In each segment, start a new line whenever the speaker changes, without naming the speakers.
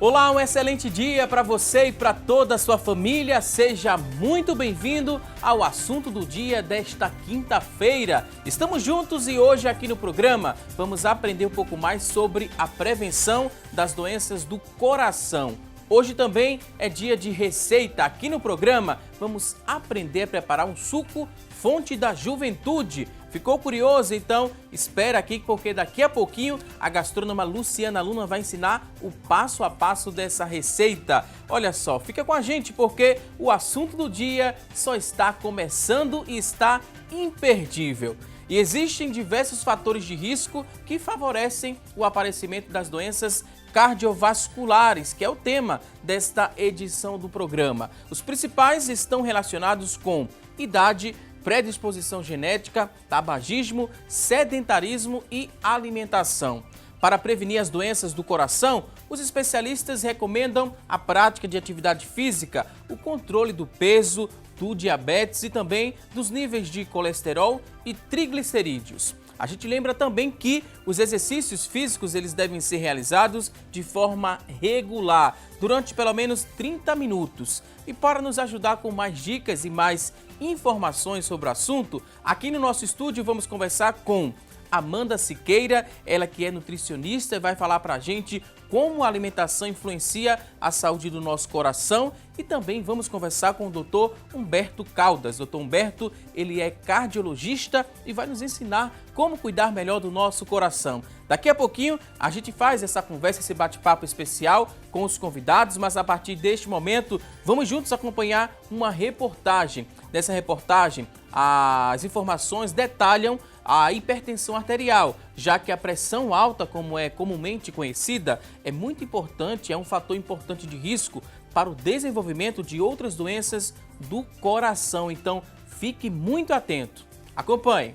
Olá, um excelente dia para você e para toda a sua família. Seja muito bem-vindo ao assunto do dia desta quinta-feira. Estamos juntos e hoje aqui no programa vamos aprender um pouco mais sobre a prevenção das doenças do coração. Hoje também é dia de receita. Aqui no programa vamos aprender a preparar um suco Fonte da Juventude. Ficou curioso? Então espera aqui porque daqui a pouquinho a gastrônoma Luciana Luna vai ensinar o passo a passo dessa receita. Olha só, fica com a gente porque o assunto do dia só está começando e está imperdível. E existem diversos fatores de risco que favorecem o aparecimento das doenças cardiovasculares, que é o tema desta edição do programa. Os principais estão relacionados com idade, predisposição genética, tabagismo, sedentarismo e alimentação. Para prevenir as doenças do coração, os especialistas recomendam a prática de atividade física, o controle do peso, do diabetes e também dos níveis de colesterol e triglicerídeos. A gente lembra também que os exercícios físicos eles devem ser realizados de forma regular, durante pelo menos 30 minutos. E para nos ajudar com mais dicas e mais informações sobre o assunto, aqui no nosso estúdio vamos conversar com Amanda Siqueira, ela que é nutricionista e vai falar pra gente como a alimentação influencia a saúde do nosso coração, e também vamos conversar com o Dr. Humberto Caldas. Dr. Humberto, ele é cardiologista e vai nos ensinar como cuidar melhor do nosso coração. Daqui a pouquinho a gente faz essa conversa, esse bate-papo especial com os convidados, mas a partir deste momento vamos juntos acompanhar uma reportagem. Nessa reportagem, as informações detalham a hipertensão arterial, já que a pressão alta, como é comumente conhecida, é muito importante, é um fator importante de risco para o desenvolvimento de outras doenças do coração. Então, fique muito atento. Acompanhe.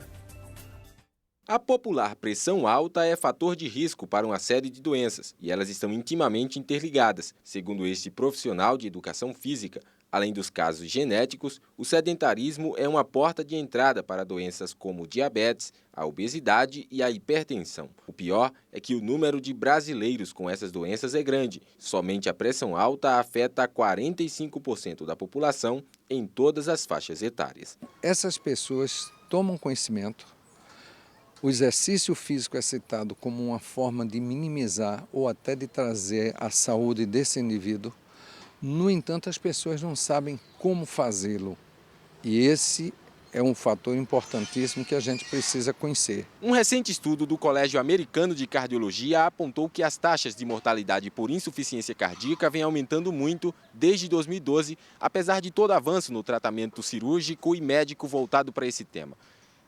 A popular pressão alta é fator de risco para uma série de doenças e elas estão intimamente interligadas, segundo este profissional de educação física. Além dos casos genéticos, o sedentarismo é uma porta de entrada para doenças como diabetes, a obesidade e a hipertensão. O pior é que o número de brasileiros com essas doenças é grande. Somente a pressão alta afeta 45% da população em todas as faixas etárias.
Essas pessoas tomam conhecimento. O exercício físico é citado como uma forma de minimizar ou até de trazer a saúde desse indivíduo. No entanto, as pessoas não sabem como fazê-lo. E esse é um fator importantíssimo que a gente precisa conhecer.
Um recente estudo do Colégio Americano de Cardiologia apontou que as taxas de mortalidade por insuficiência cardíaca vêm aumentando muito desde 2012, apesar de todo avanço no tratamento cirúrgico e médico voltado para esse tema.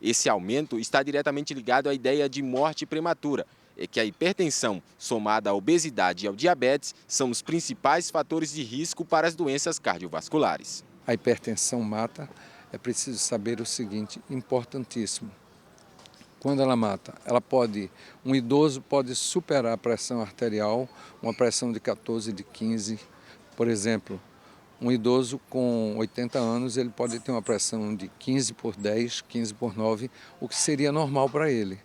Esse aumento está diretamente ligado à ideia de morte prematura, é que a hipertensão, somada à obesidade e ao diabetes, são os principais fatores de risco para as doenças cardiovasculares.
A hipertensão mata, é preciso saber o seguinte, importantíssimo. Quando ela mata, um idoso pode superar a pressão arterial, uma pressão de 14, de 15, por exemplo. Um idoso com 80 anos, ele pode ter uma pressão de 15 por 10, 15 por 9, o que seria normal para ele.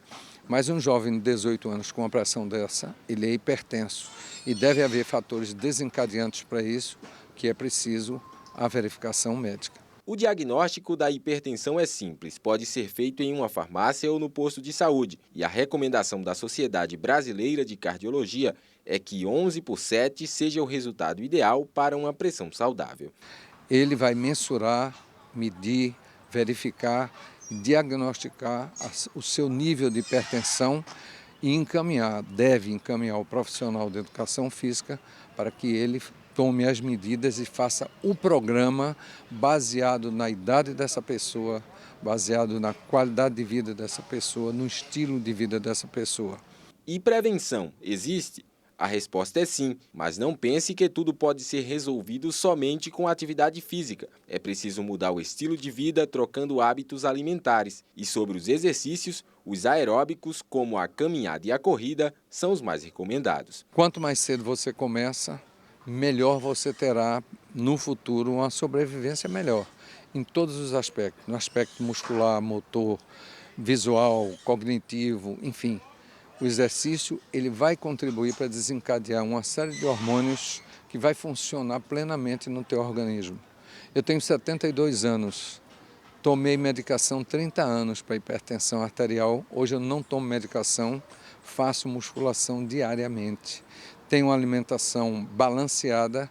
Mas um jovem de 18 anos com uma pressão dessa, ele é hipertenso e deve haver fatores desencadeantes para isso, que é preciso a verificação médica.
O diagnóstico da hipertensão é simples, pode ser feito em uma farmácia ou no posto de saúde, e a recomendação da Sociedade Brasileira de Cardiologia é que 11/7 seja o resultado ideal para uma pressão saudável.
Ele vai mensurar, medir, verificar, diagnosticar o seu nível de hipertensão e deve encaminhar o profissional de educação física para que ele tome as medidas e faça o programa baseado na idade dessa pessoa, baseado na qualidade de vida dessa pessoa, no estilo de vida dessa pessoa.
E prevenção existe? A resposta é sim, mas não pense que tudo pode ser resolvido somente com atividade física. É preciso mudar o estilo de vida trocando hábitos alimentares. E sobre os exercícios, os aeróbicos, como a caminhada e a corrida, são os mais recomendados.
Quanto mais cedo você começa, melhor você terá no futuro uma sobrevivência melhor, em todos os aspectos, no aspecto muscular, motor, visual, cognitivo, enfim. O exercício ele vai contribuir para desencadear uma série de hormônios que vai funcionar plenamente no teu organismo. Eu tenho 72 anos, tomei medicação 30 anos para hipertensão arterial, hoje eu não tomo medicação, faço musculação diariamente, tenho uma alimentação balanceada,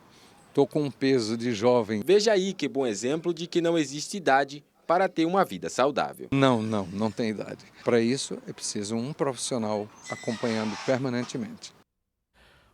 estou com um peso de jovem.
Veja aí que bom exemplo de que não existe idade para ter uma vida saudável.
Não tem idade. Para isso é preciso um profissional acompanhando permanentemente.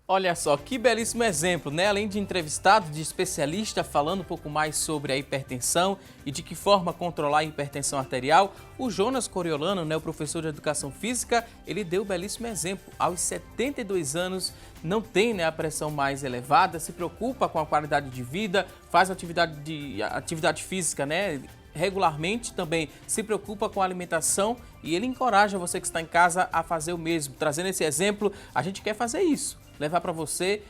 Olha só, que belíssimo exemplo, né? Além de entrevistado, de especialista falando um pouco mais sobre a hipertensão e de que forma controlar a hipertensão arterial, o Jonas Coriolano, né, o professor de Educação Física, ele deu um belíssimo exemplo. Aos 72 anos, não tem, né, a pressão mais elevada, se preocupa com a qualidade de vida, faz atividade física, né, regularmente, também se preocupa com a alimentação e ele encoraja você que está em casa a fazer o mesmo. Trazendo esse exemplo, a gente quer fazer isso. Levar para você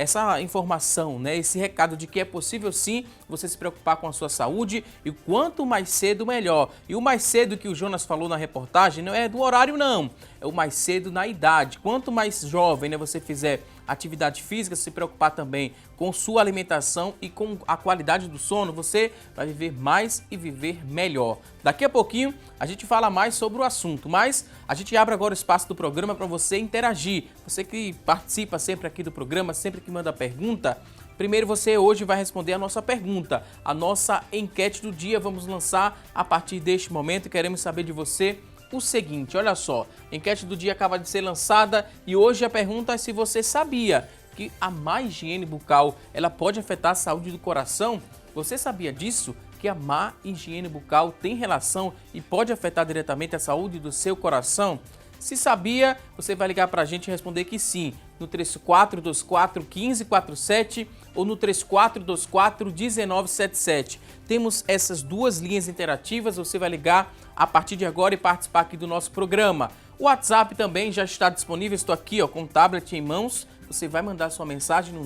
essa informação, né? Esse recado de que é possível sim você se preocupar com a sua saúde e quanto mais cedo melhor. E o mais cedo que o Jonas falou na reportagem não é do horário não, é o mais cedo na idade. Quanto mais jovem, né, você fizer atividade física, se preocupar também com sua alimentação e com a qualidade do sono, você vai viver mais e viver melhor. Daqui a pouquinho a gente fala mais sobre o assunto, mas a gente abre agora o espaço do programa para você interagir. Você que participa sempre aqui do programa, sempre que manda pergunta, primeiro você hoje vai responder a nossa pergunta, a nossa enquete do dia. Vamos lançar a partir deste momento e queremos saber de você o seguinte, olha só, a enquete do dia acaba de ser lançada e hoje a pergunta é se você sabia que a má higiene bucal ela pode afetar a saúde do coração. Você sabia disso? Que a má higiene bucal tem relação e pode afetar diretamente a saúde do seu coração? Se sabia, você vai ligar para a gente e responder que sim, no 3424-1547 ou no 3424-1977. Temos essas duas linhas interativas, você vai ligar a partir de agora e participar aqui do nosso programa. O WhatsApp também já está disponível, estou aqui com o tablet em mãos, você vai mandar sua mensagem no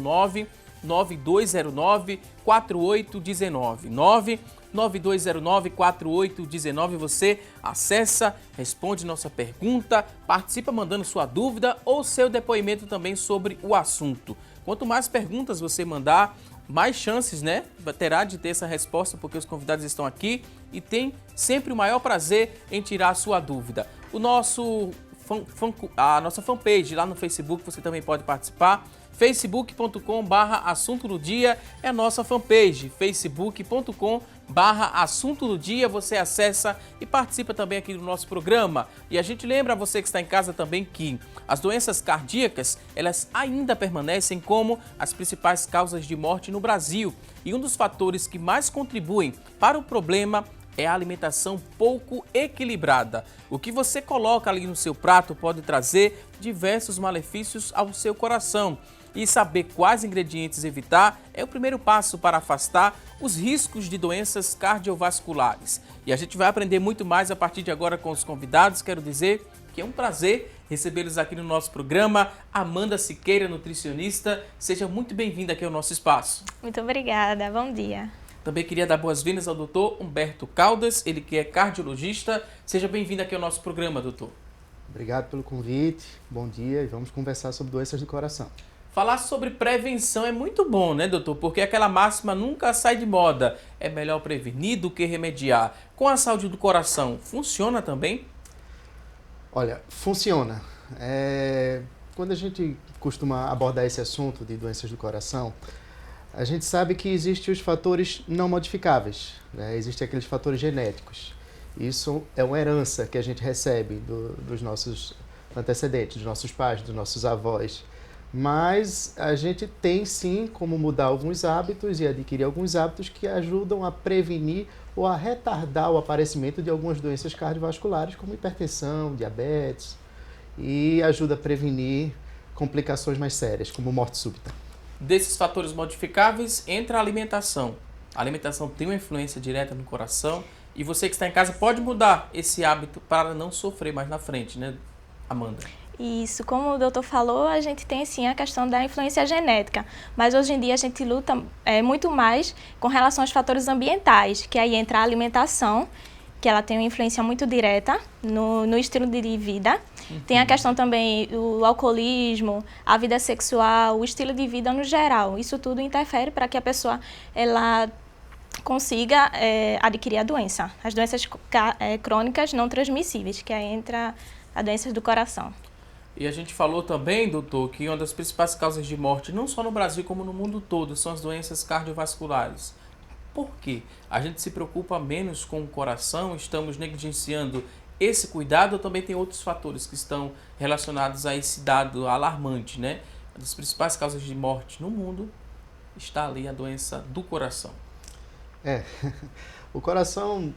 99209-4819. 99209-4819, você acessa, responde nossa pergunta, participa mandando sua dúvida ou seu depoimento também sobre o assunto. Quanto mais perguntas você mandar, mais chances, né, terá de ter essa resposta, porque os convidados estão aqui e tem sempre o maior prazer em tirar a sua dúvida. A nossa fanpage lá no Facebook, você também pode participar. facebook.com/assunto do dia é a nossa fanpage, facebook.com/assunto do dia, você acessa e participa também aqui do nosso programa. E a gente lembra a você que está em casa também que as doenças cardíacas, elas ainda permanecem como as principais causas de morte no Brasil. E um dos fatores que mais contribuem para o problema é a alimentação pouco equilibrada. O que você coloca ali no seu prato pode trazer diversos malefícios ao seu coração. E saber quais ingredientes evitar é o primeiro passo para afastar os riscos de doenças cardiovasculares. E a gente vai aprender muito mais a partir de agora com os convidados. Quero dizer que é um prazer recebê-los aqui no nosso programa. Amanda Siqueira, nutricionista, seja muito bem-vinda aqui ao nosso espaço.
Muito obrigada, bom dia.
Também queria dar boas-vindas ao doutor Humberto Caldas, ele que é cardiologista. Seja bem-vindo aqui ao nosso programa, doutor.
Obrigado pelo convite, bom dia e vamos conversar sobre doenças do coração.
Falar sobre prevenção é muito bom, né, doutor? Porque aquela máxima nunca sai de moda. É melhor prevenir do que remediar. Com a saúde do coração, funciona também?
Olha, funciona. Quando a gente costuma abordar esse assunto de doenças do coração, a gente sabe que existem os fatores não modificáveis, né? Existem aqueles fatores genéticos. Isso é uma herança que a gente recebe dos nossos antecedentes, dos nossos pais, dos nossos avós. Mas a gente tem sim como mudar alguns hábitos e adquirir alguns hábitos que ajudam a prevenir ou a retardar o aparecimento de algumas doenças cardiovasculares, como hipertensão, diabetes, e ajuda a prevenir complicações mais sérias, como morte súbita.
Desses fatores modificáveis entra a alimentação. A alimentação tem uma influência direta no coração e você que está em casa pode mudar esse hábito para não sofrer mais na frente, né, Amanda?
Isso, como o doutor falou, a gente tem sim a questão da influência genética, mas hoje em dia a gente luta muito mais com relação aos fatores ambientais, que aí entra a alimentação, que ela tem uma influência muito direta no estilo de vida. Tem a questão também do alcoolismo, a vida sexual, o estilo de vida no geral. Isso tudo interfere para que a pessoa ela consiga adquirir a doença. As doenças crônicas não transmissíveis, que aí entra as doenças do coração.
E a gente falou também, doutor, que uma das principais causas de morte, não só no Brasil como no mundo todo, são as doenças cardiovasculares. Por quê? A gente se preocupa menos com o coração, estamos negligenciando esse cuidado, ou também tem outros fatores que estão relacionados a esse dado alarmante, né? Uma das principais causas de morte no mundo está ali a doença do coração.
O coração,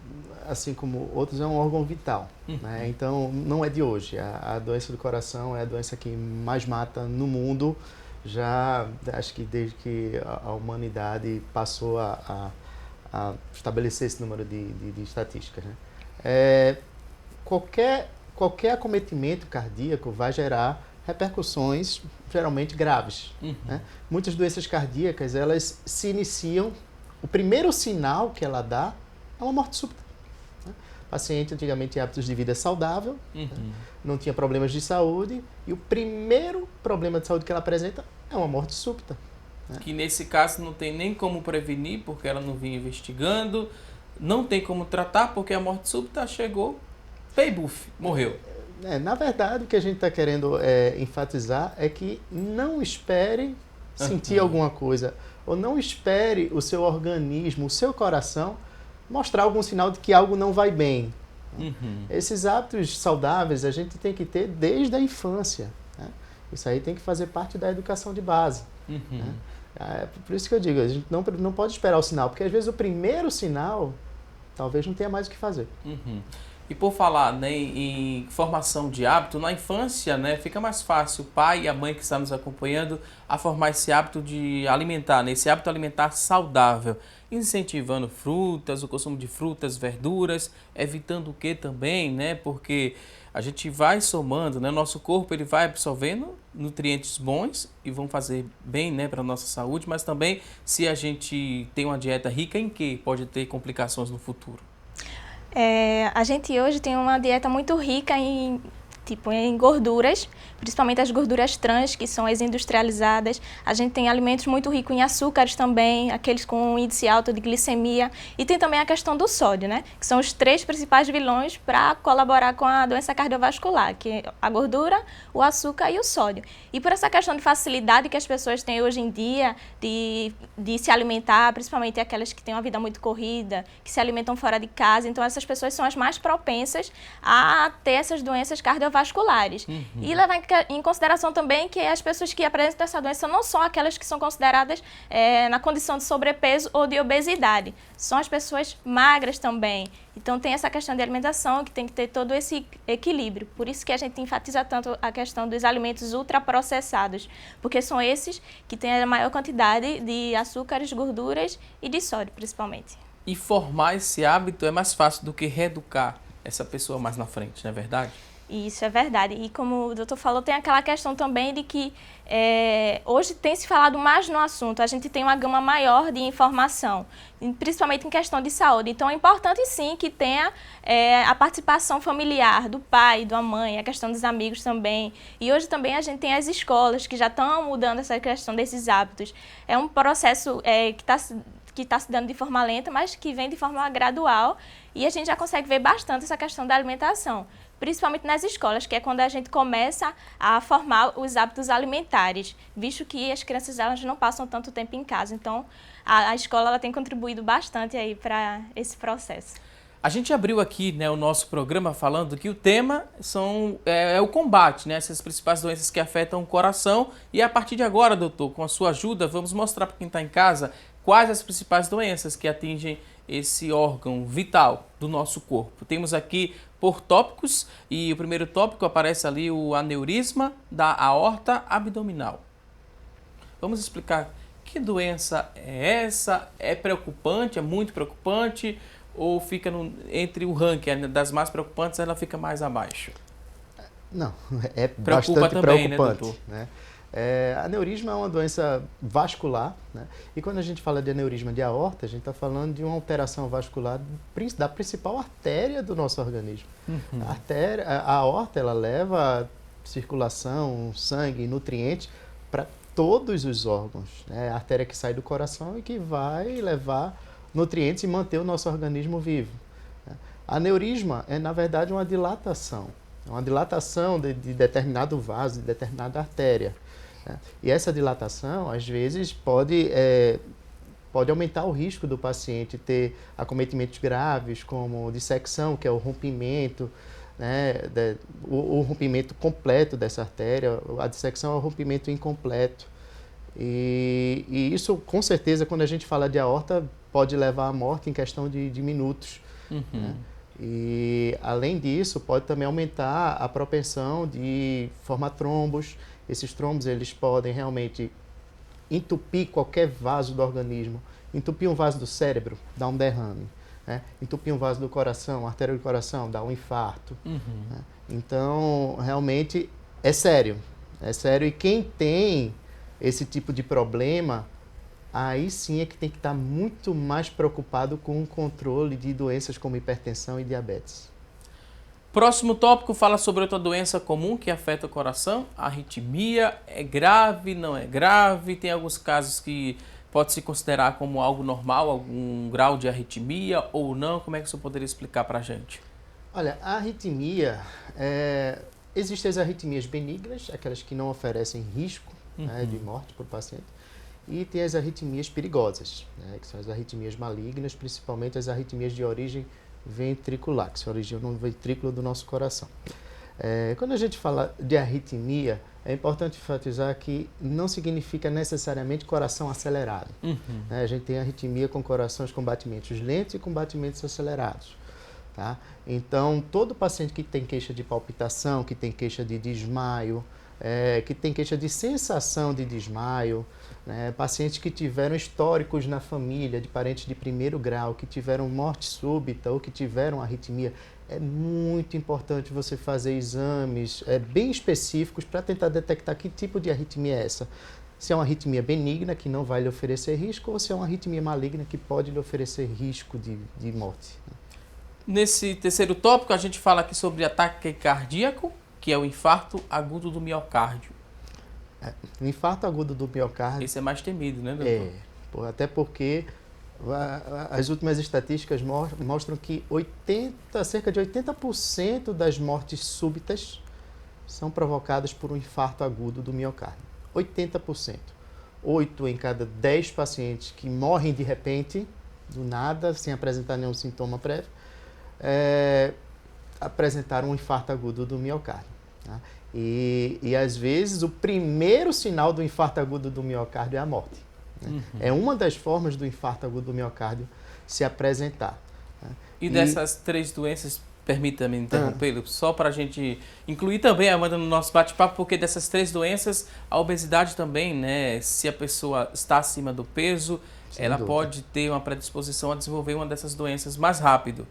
assim como outros, é um órgão vital, né? Então não é de hoje. A doença do coração é a doença que mais mata no mundo, já acho que desde que a humanidade passou a estabelecer esse número de estatísticas, né? Qualquer acometimento cardíaco vai gerar repercussões geralmente graves, né? Muitas doenças cardíacas, elas se iniciam, o primeiro sinal que ela dá é uma morte súbita, né? O paciente antigamente tinha hábitos de vida saudável, né? Não tinha problemas de saúde, e o primeiro problema de saúde que ela apresenta é uma morte súbita.
Que nesse caso não tem nem como prevenir, porque ela não vinha investigando, não tem como tratar, porque a morte súbita chegou, pei buf, morreu.
Na verdade, o que a gente está querendo enfatizar é que não espere sentir alguma coisa, ou não espere o seu organismo, o seu coração, mostrar algum sinal de que algo não vai bem. Esses hábitos saudáveis a gente tem que ter desde a infância, né? Isso aí tem que fazer parte da educação de base. Né? Por isso que eu digo, a gente não pode esperar o sinal, porque às vezes o primeiro sinal talvez não tenha mais o que fazer.
E por falar, né, em formação de hábito, na infância, né, fica mais fácil o pai e a mãe que está nos acompanhando a formar esse hábito de alimentar, né, esse hábito alimentar saudável, incentivando frutas, o consumo de frutas, verduras, evitando o que também, né, porque a gente vai somando, né, nosso corpo ele vai absorvendo nutrientes bons e vão fazer bem, né, para a nossa saúde, mas também se a gente tem uma dieta rica em que pode ter complicações no futuro.
A gente hoje tem uma dieta muito rica em gorduras, principalmente as gorduras trans, que são as industrializadas. A gente tem alimentos muito ricos em açúcares também, aqueles com índice alto de glicemia. E tem também a questão do sódio, né? Que são os 3 principais vilões para colaborar com a doença cardiovascular, que é a gordura, o açúcar e o sódio. E por essa questão de facilidade que as pessoas têm hoje em dia de se alimentar, principalmente aquelas que têm uma vida muito corrida, que se alimentam fora de casa, então essas pessoas são as mais propensas a ter essas doenças cardiovasculares. E levar em consideração também que as pessoas que apresentam essa doença não são aquelas que são consideradas na condição de sobrepeso ou de obesidade. São as pessoas magras também. Então tem essa questão de alimentação que tem que ter todo esse equilíbrio. Por isso que a gente enfatiza tanto a questão dos alimentos ultraprocessados, porque são esses que têm a maior quantidade de açúcares, gorduras e de sódio, principalmente.
E formar esse hábito é mais fácil do que reeducar essa pessoa mais na frente, não é verdade?
Isso é verdade. E como o doutor falou, tem aquela questão também de que hoje tem se falado mais no assunto. A gente tem uma gama maior de informação, principalmente em questão de saúde. Então é importante sim que tenha a participação familiar do pai, da mãe, a questão dos amigos também. E hoje também a gente tem as escolas que já estão mudando essa questão desses hábitos. É um processo que está se dando de forma lenta, mas que vem de forma gradual. E a gente já consegue ver bastante essa questão da alimentação, principalmente nas escolas, que é quando a gente começa a formar os hábitos alimentares, visto que as crianças elas não passam tanto tempo em casa. Então, a escola ela tem contribuído bastante aí para esse processo.
A gente abriu aqui, né, o nosso programa falando que o tema é o combate, né, essas principais doenças que afetam o coração. E a partir de agora, doutor, com a sua ajuda, vamos mostrar para quem está em casa quais as principais doenças que atingem esse órgão vital do nosso corpo. Temos aqui por tópicos e o primeiro tópico aparece ali o aneurisma da aorta abdominal. Vamos explicar que doença é essa? É preocupante? É muito preocupante? Ou fica entre o ranking das mais preocupantes, ela fica mais abaixo?
Não, é
Preocupa
bastante
também,
preocupante,
né, doutor?
né? Aneurisma é uma doença vascular, né? E quando a gente fala de aneurisma de aorta, a gente está falando de uma alteração vascular da principal artéria do nosso organismo. A aorta, ela leva circulação, sangue, nutrientes para todos os órgãos, né? A artéria que sai do coração e que vai levar nutrientes e manter o nosso organismo vivo. Aneurisma é, na verdade, uma dilatação. É uma dilatação de determinado vaso, de determinada artéria. E essa dilatação, às vezes, pode aumentar o risco do paciente ter acometimentos graves, como dissecção, que é o rompimento, né, o rompimento completo dessa artéria. A dissecção é o rompimento incompleto. E isso, com certeza, quando a gente fala de aorta, pode levar à morte em questão de minutos. Né? E, além disso, pode também aumentar a propensão de formar trombos. Esses trombos, eles podem realmente entupir qualquer vaso do organismo. Entupir um vaso do cérebro, dá um derrame. Né? Entupir um vaso do coração, artéria do coração, dá um infarto. Né? Então, realmente, é sério. É sério. E quem tem esse tipo de problema, aí sim é que tem que estar muito mais preocupado com o controle de doenças como hipertensão e diabetes.
Próximo tópico fala sobre outra doença comum que afeta o coração, a arritmia. É grave, não é grave? Tem alguns casos que pode se considerar como algo normal, algum grau de arritmia ou não? Como é que você poderia explicar para a gente?
Olha, a arritmia, existem as arritmias benignas, aquelas que não oferecem risco, né, de morte para o paciente. E tem as arritmias perigosas, né, que são as arritmias malignas, principalmente as arritmias de origem ventricular, que se originam no ventrículo do nosso coração. Quando a gente fala de arritmia, é importante enfatizar que não significa necessariamente coração acelerado. A gente tem arritmia com corações com batimentos lentos e com batimentos acelerados. Tá? Então, todo paciente que tem queixa de palpitação, que tem queixa de desmaio, que tem queixa de sensação de desmaio, né? Pacientes que tiveram históricos na família, de parentes de primeiro grau, que tiveram morte súbita ou que tiveram arritmia, é muito importante você fazer exames bem específicos para tentar detectar que tipo de arritmia é essa. Se é uma arritmia benigna, que não vai lhe oferecer risco, ou se é uma arritmia maligna, que pode lhe oferecer risco de morte.
Nesse terceiro tópico, a gente fala aqui sobre ataque cardíaco, que é o infarto agudo do miocárdio.
O infarto agudo do miocárdio...
Esse é mais temido, né, doutor?
Até porque as últimas estatísticas mostram que cerca de 80% das mortes súbitas são provocadas por um infarto agudo do miocárdio. 80%. 8 em cada 10 pacientes que morrem de repente, do nada, sem apresentar nenhum sintoma prévio, apresentaram um infarto agudo do miocárdio. Tá? E às vezes o primeiro sinal do infarto agudo do miocárdio é a morte. Né? É uma das formas do infarto agudo do miocárdio se apresentar. Né?
E dessas três doenças, permita-me interrompê-lo, só para a gente incluir também a Amanda no nosso bate-papo, porque dessas três doenças, a obesidade também, né? Se a pessoa está acima do peso, ela pode ter uma predisposição a desenvolver uma dessas doenças mais rápido.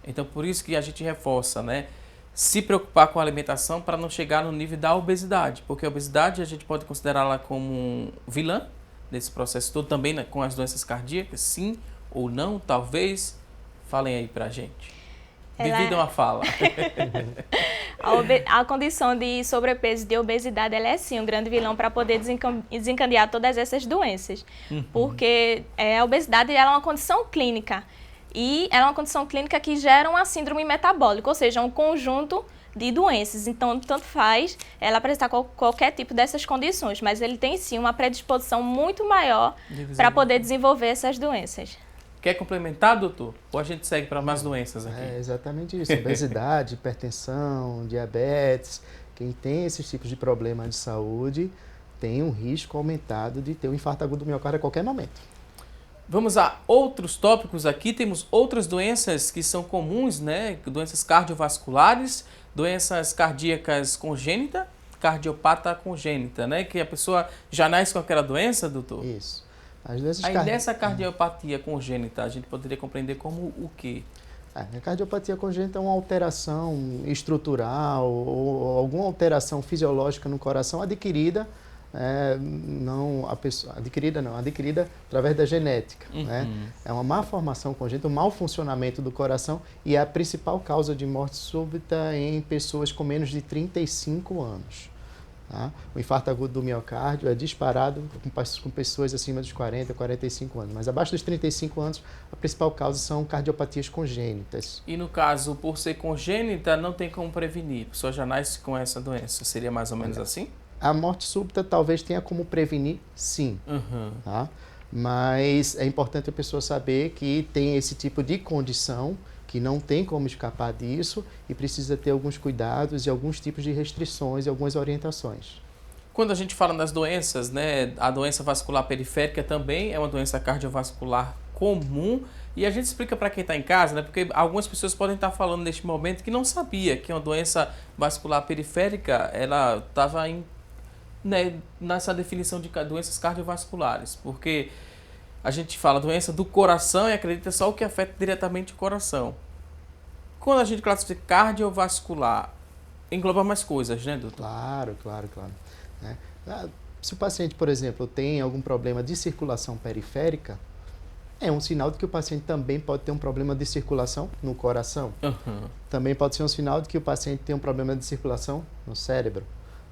Então, por isso que a gente reforça, né? Se preocupar com a alimentação para não chegar no nível da obesidade, porque a obesidade a gente pode considerá-la como vilã desse processo todo, também com as doenças cardíacas, sim ou não, talvez. Falem aí pra gente. Dividam a fala.
A condição de sobrepeso e de obesidade, ela é sim um grande vilão para poder desencadear todas essas doenças. Porque a obesidade ela é uma condição clínica. E ela é uma condição clínica que gera uma síndrome metabólica, ou seja, um conjunto de doenças. Então, tanto faz ela apresentar qualquer tipo dessas condições, mas ele tem sim uma predisposição muito maior para poder desenvolver essas doenças.
Quer complementar, doutor? Ou a gente segue para mais doenças aqui?
É exatamente isso. Obesidade, hipertensão, diabetes. Quem tem esses tipos de problemas de saúde tem um risco aumentado de ter um infarto agudo do miocárdio a qualquer momento.
Vamos a outros tópicos aqui. Temos outras doenças que são comuns, né? Doenças cardiovasculares, doenças cardíacas congênitas, cardiopata congênita, né? Que a pessoa já nasce com aquela doença, doutor?
Isso. As doenças
aí dessa cardiopatia congênita, a gente poderia compreender como o quê?
A cardiopatia congênita é uma alteração estrutural ou alguma alteração fisiológica no coração adquirida não a pessoa adquirida através da genética, né? É uma má formação congênita, um mau funcionamento do coração e é a principal causa de morte súbita em pessoas com menos de 35 anos. Tá? O infarto agudo do miocárdio é disparado com pessoas acima dos 40, 45 anos, mas abaixo dos 35 anos a principal causa são cardiopatias congênitas.
E no caso, por ser congênita, não tem como prevenir, a pessoa já nasce com essa doença, seria mais ou menos assim?
A morte súbita talvez tenha como prevenir, sim, tá? Mas é importante a pessoa saber que tem esse tipo de condição, que não tem como escapar disso e precisa ter alguns cuidados e alguns tipos de restrições e algumas orientações.
Quando a gente fala nas doenças, né, a doença vascular periférica também é uma doença cardiovascular comum e a gente explica para quem está em casa, né, porque algumas pessoas podem estar falando neste momento que não sabia que uma doença vascular periférica ela estava nessa definição de doenças cardiovasculares, porque a gente fala doença do coração e acredita só o que afeta diretamente o coração. Quando a gente classifica cardiovascular, engloba mais coisas, né, doutor?
Claro. Né? Se o paciente, por exemplo, tem algum problema de circulação periférica, é um sinal de que o paciente também pode ter um problema de circulação no coração. Também pode ser um sinal de que o paciente tem um problema de circulação no cérebro.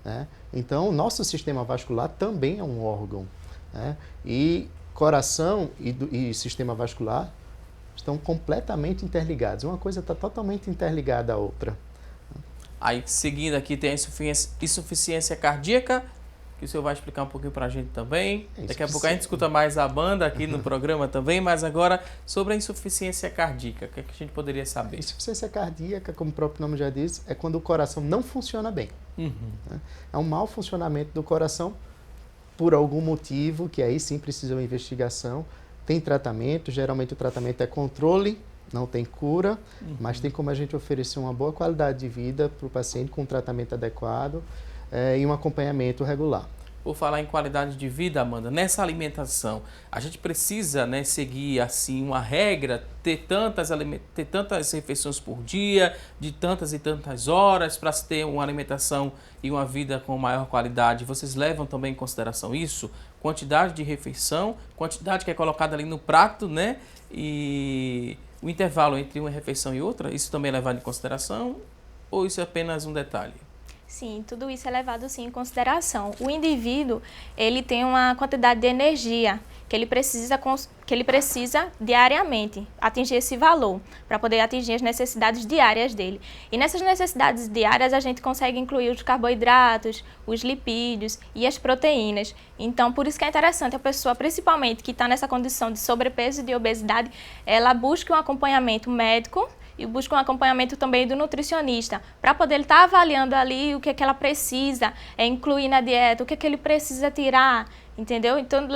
Né? Então, o nosso sistema vascular também é um órgão. Né? E coração e sistema vascular estão completamente interligados. Uma coisa está totalmente interligada à outra.
Aí, seguindo aqui, tem a insuficiência cardíaca, que o senhor vai explicar um pouquinho para a gente também. Daqui a pouco a gente escuta mais a banda aqui no programa também, mas agora sobre a insuficiência cardíaca, o que é que a gente poderia saber?
Insuficiência cardíaca, como o próprio nome já diz, é quando o coração não funciona bem. Né? É um mau funcionamento do coração por algum motivo, que aí sim precisa de uma investigação. Tem tratamento, geralmente o tratamento é controle, não tem cura, mas tem como a gente oferecer uma boa qualidade de vida para o paciente com um tratamento adequado e um acompanhamento regular.
Por falar em qualidade de vida, Amanda, nessa alimentação, a gente precisa, né, seguir assim uma regra, ter tantas refeições por dia, de tantas e tantas horas, para se ter uma alimentação e uma vida com maior qualidade. Vocês levam também em consideração isso? Quantidade de refeição, quantidade que é colocada ali no prato, né? E o intervalo entre uma refeição e outra, isso também é levado em consideração? Ou isso é apenas um detalhe?
Sim, tudo isso é levado sim em consideração. O indivíduo, ele tem uma quantidade de energia que ele precisa diariamente atingir esse valor para poder atingir as necessidades diárias dele. E nessas necessidades diárias a gente consegue incluir os carboidratos, os lipídios e as proteínas. Então, por isso que é interessante a pessoa, principalmente que está nessa condição de sobrepeso e de obesidade, ela busque um acompanhamento médico e busca um acompanhamento também do nutricionista, para poder estar avaliando ali o que é que ela precisa incluir na dieta, o que é que ele precisa tirar, entendeu? Então,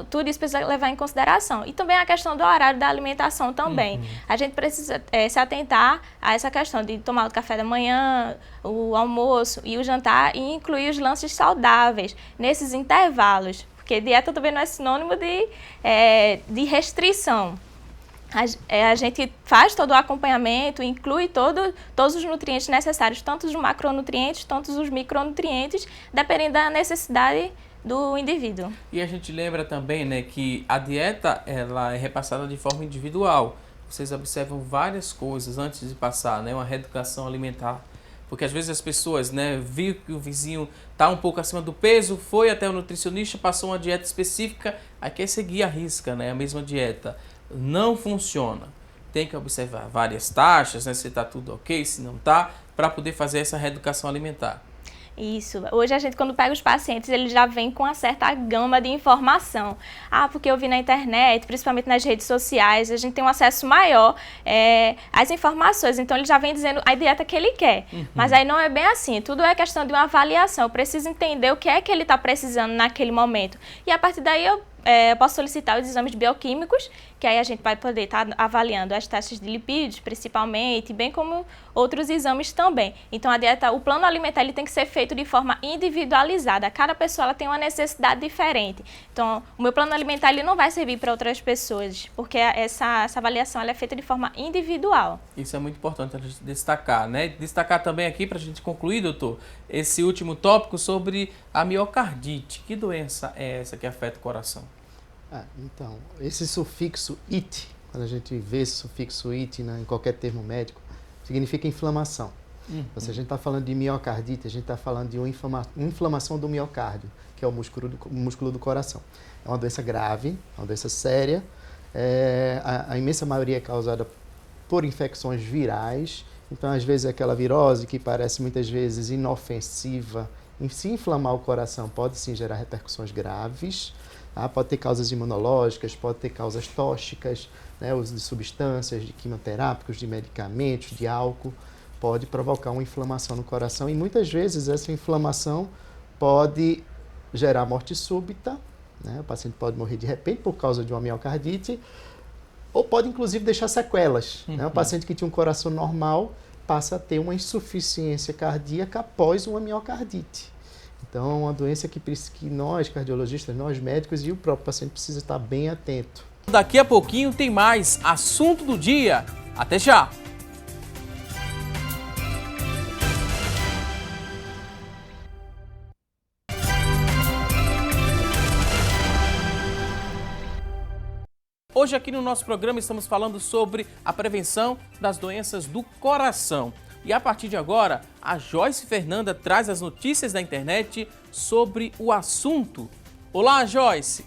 tudo isso precisa levar em consideração. E também a questão do horário da alimentação também. A gente precisa se atentar a essa questão de tomar o café da manhã, o almoço e o jantar e incluir os lanches saudáveis nesses intervalos, porque dieta também não é sinônimo de restrição. A gente faz todo o acompanhamento, inclui todos os nutrientes necessários, tanto os macronutrientes, tanto os micronutrientes, dependendo da necessidade do indivíduo.
E a gente lembra também, né, que a dieta ela é repassada de forma individual. Vocês observam várias coisas antes de passar, né, uma reeducação alimentar. Porque às vezes as pessoas, né, viram que o vizinho está um pouco acima do peso, foi até o nutricionista, passou uma dieta específica, aí quer seguir a risca, né, a mesma dieta. Não funciona. Tem que observar várias taxas, né, se está tudo ok, se não está, para poder fazer essa reeducação alimentar.
Isso. Hoje a gente, quando pega os pacientes, ele já vem com uma certa gama de informação. Porque eu vi na internet, principalmente nas redes sociais, a gente tem um acesso maior às informações. Então, ele já vem dizendo a dieta que ele quer. Mas aí não é bem assim. Tudo é questão de uma avaliação. Eu preciso entender o que é que ele está precisando naquele momento. E a partir daí eu posso solicitar os exames bioquímicos que aí a gente vai poder estar avaliando as taxas de lipídios, principalmente, bem como outros exames também. Então, o plano alimentar ele tem que ser feito de forma individualizada. Cada pessoa ela tem uma necessidade diferente. Então, o meu plano alimentar ele não vai servir para outras pessoas, porque essa avaliação ela é feita de forma individual.
Isso é muito importante a gente destacar, né? Destacar também aqui, para a gente concluir, doutor, esse último tópico sobre a miocardite. Que doença é essa que afeta o coração?
Então, esse sufixo "it", quando a gente vê esse sufixo "it" em qualquer termo médico, significa inflamação. Então, se a gente está falando de miocardite, a gente está falando de uma inflamação do miocárdio, que é o músculo do coração. É uma doença grave, uma doença séria. A imensa maioria é causada por infecções virais. Então, às vezes, aquela virose que parece muitas vezes inofensiva, se inflamar o coração, pode sim gerar repercussões graves. Pode ter causas imunológicas, pode ter causas tóxicas, né, uso de substâncias, de quimioterápicos, de medicamentos, de álcool, pode provocar uma inflamação no coração e muitas vezes essa inflamação pode gerar morte súbita, né, o paciente pode morrer de repente por causa de uma miocardite, ou pode inclusive deixar sequelas. Né, o paciente que tinha um coração normal passa a ter uma insuficiência cardíaca após uma miocardite. Então, é uma doença que nós, cardiologistas, nós médicos e o próprio paciente precisa estar bem atento.
Daqui a pouquinho tem mais assunto do dia. Até já! Hoje aqui no nosso programa estamos falando sobre a prevenção das doenças do coração. E a partir de agora, a Joyce Fernanda traz as notícias da internet sobre o assunto. Olá, Joyce!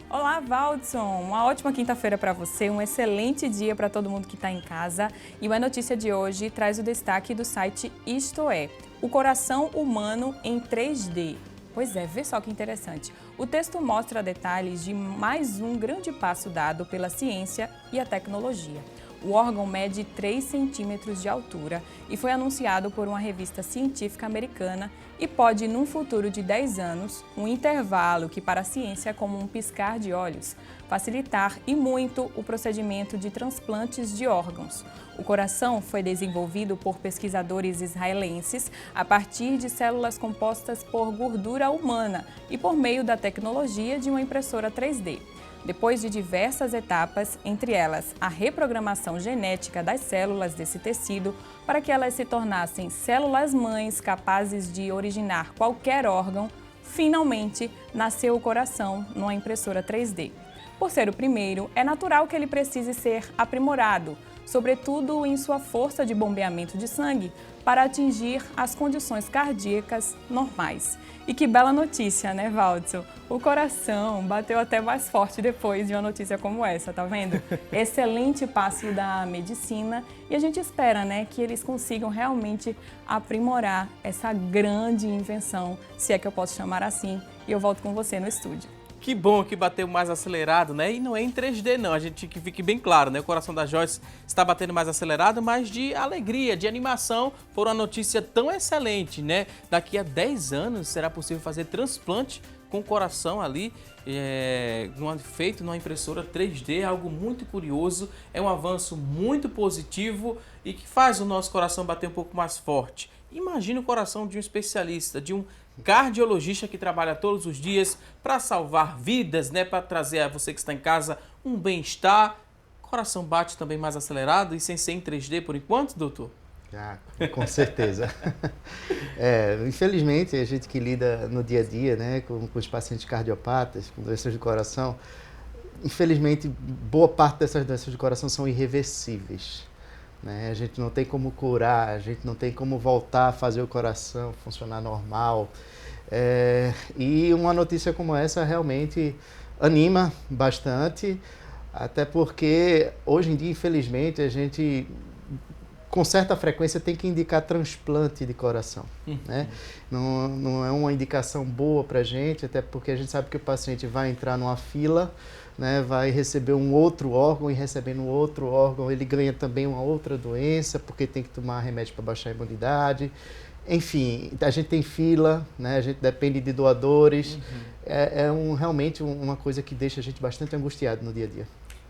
Olá, Valdson! Uma ótima quinta-feira para você, um excelente dia para todo mundo que está em casa. E a notícia de hoje traz o destaque do site Isto É, o coração humano em 3D. Pois é, vê só que interessante. O texto mostra detalhes de mais um grande passo dado pela ciência e a tecnologia. O órgão mede 3 centímetros de altura e foi anunciado por uma revista científica americana e pode, num futuro de 10 anos, um intervalo que para a ciência é como um piscar de olhos, facilitar e muito o procedimento de transplantes de órgãos. O coração foi desenvolvido por pesquisadores israelenses a partir de células compostas por gordura humana e por meio da tecnologia de uma impressora 3D. Depois de diversas etapas, entre elas a reprogramação genética das células desse tecido para que elas se tornassem células-mães capazes de originar qualquer órgão, finalmente nasceu o coração numa impressora 3D. Por ser o primeiro, é natural que ele precise ser aprimorado, sobretudo em sua força de bombeamento de sangue, para atingir as condições cardíacas normais. E que bela notícia, né, Valdson? O coração bateu até mais forte depois de uma notícia como essa, tá vendo? Excelente passo da medicina e a gente espera, né, que eles consigam realmente aprimorar essa grande invenção, se é que eu posso chamar assim, e eu volto com você no estúdio.
Que bom que bateu mais acelerado, né? E não é em 3D não, a gente que fique bem claro, né? O coração da Joyce está batendo mais acelerado, mas de alegria, de animação, por uma notícia tão excelente, né? Daqui a 10 anos será possível fazer transplante com o coração ali, feito numa impressora 3D, algo muito curioso, é um avanço muito positivo e que faz o nosso coração bater um pouco mais forte. Imagine o coração de um especialista, de um cardiologista que trabalha todos os dias para salvar vidas, né? Para trazer a você que está em casa um bem-estar. O coração bate também mais acelerado e sem ser em 3D por enquanto, doutor?
Com certeza. Infelizmente, a gente que lida no dia a dia, né, com os pacientes cardiopatas, com doenças do coração, infelizmente, boa parte dessas doenças do coração são irreversíveis. Né? A gente não tem como curar, a gente não tem como voltar a fazer o coração funcionar normal. E uma notícia como essa realmente anima bastante, até porque hoje em dia, infelizmente, a gente com certa frequência tem que indicar transplante de coração. Né? Não é uma indicação boa para a gente, até porque a gente sabe que o paciente vai entrar numa fila, né, vai receber um outro órgão e recebendo um outro órgão ele ganha também uma outra doença porque tem que tomar remédio para baixar a imunidade. enfim, a gente tem fila, né? A gente depende de doadores. Realmente uma coisa que deixa a gente bastante angustiado no dia a dia.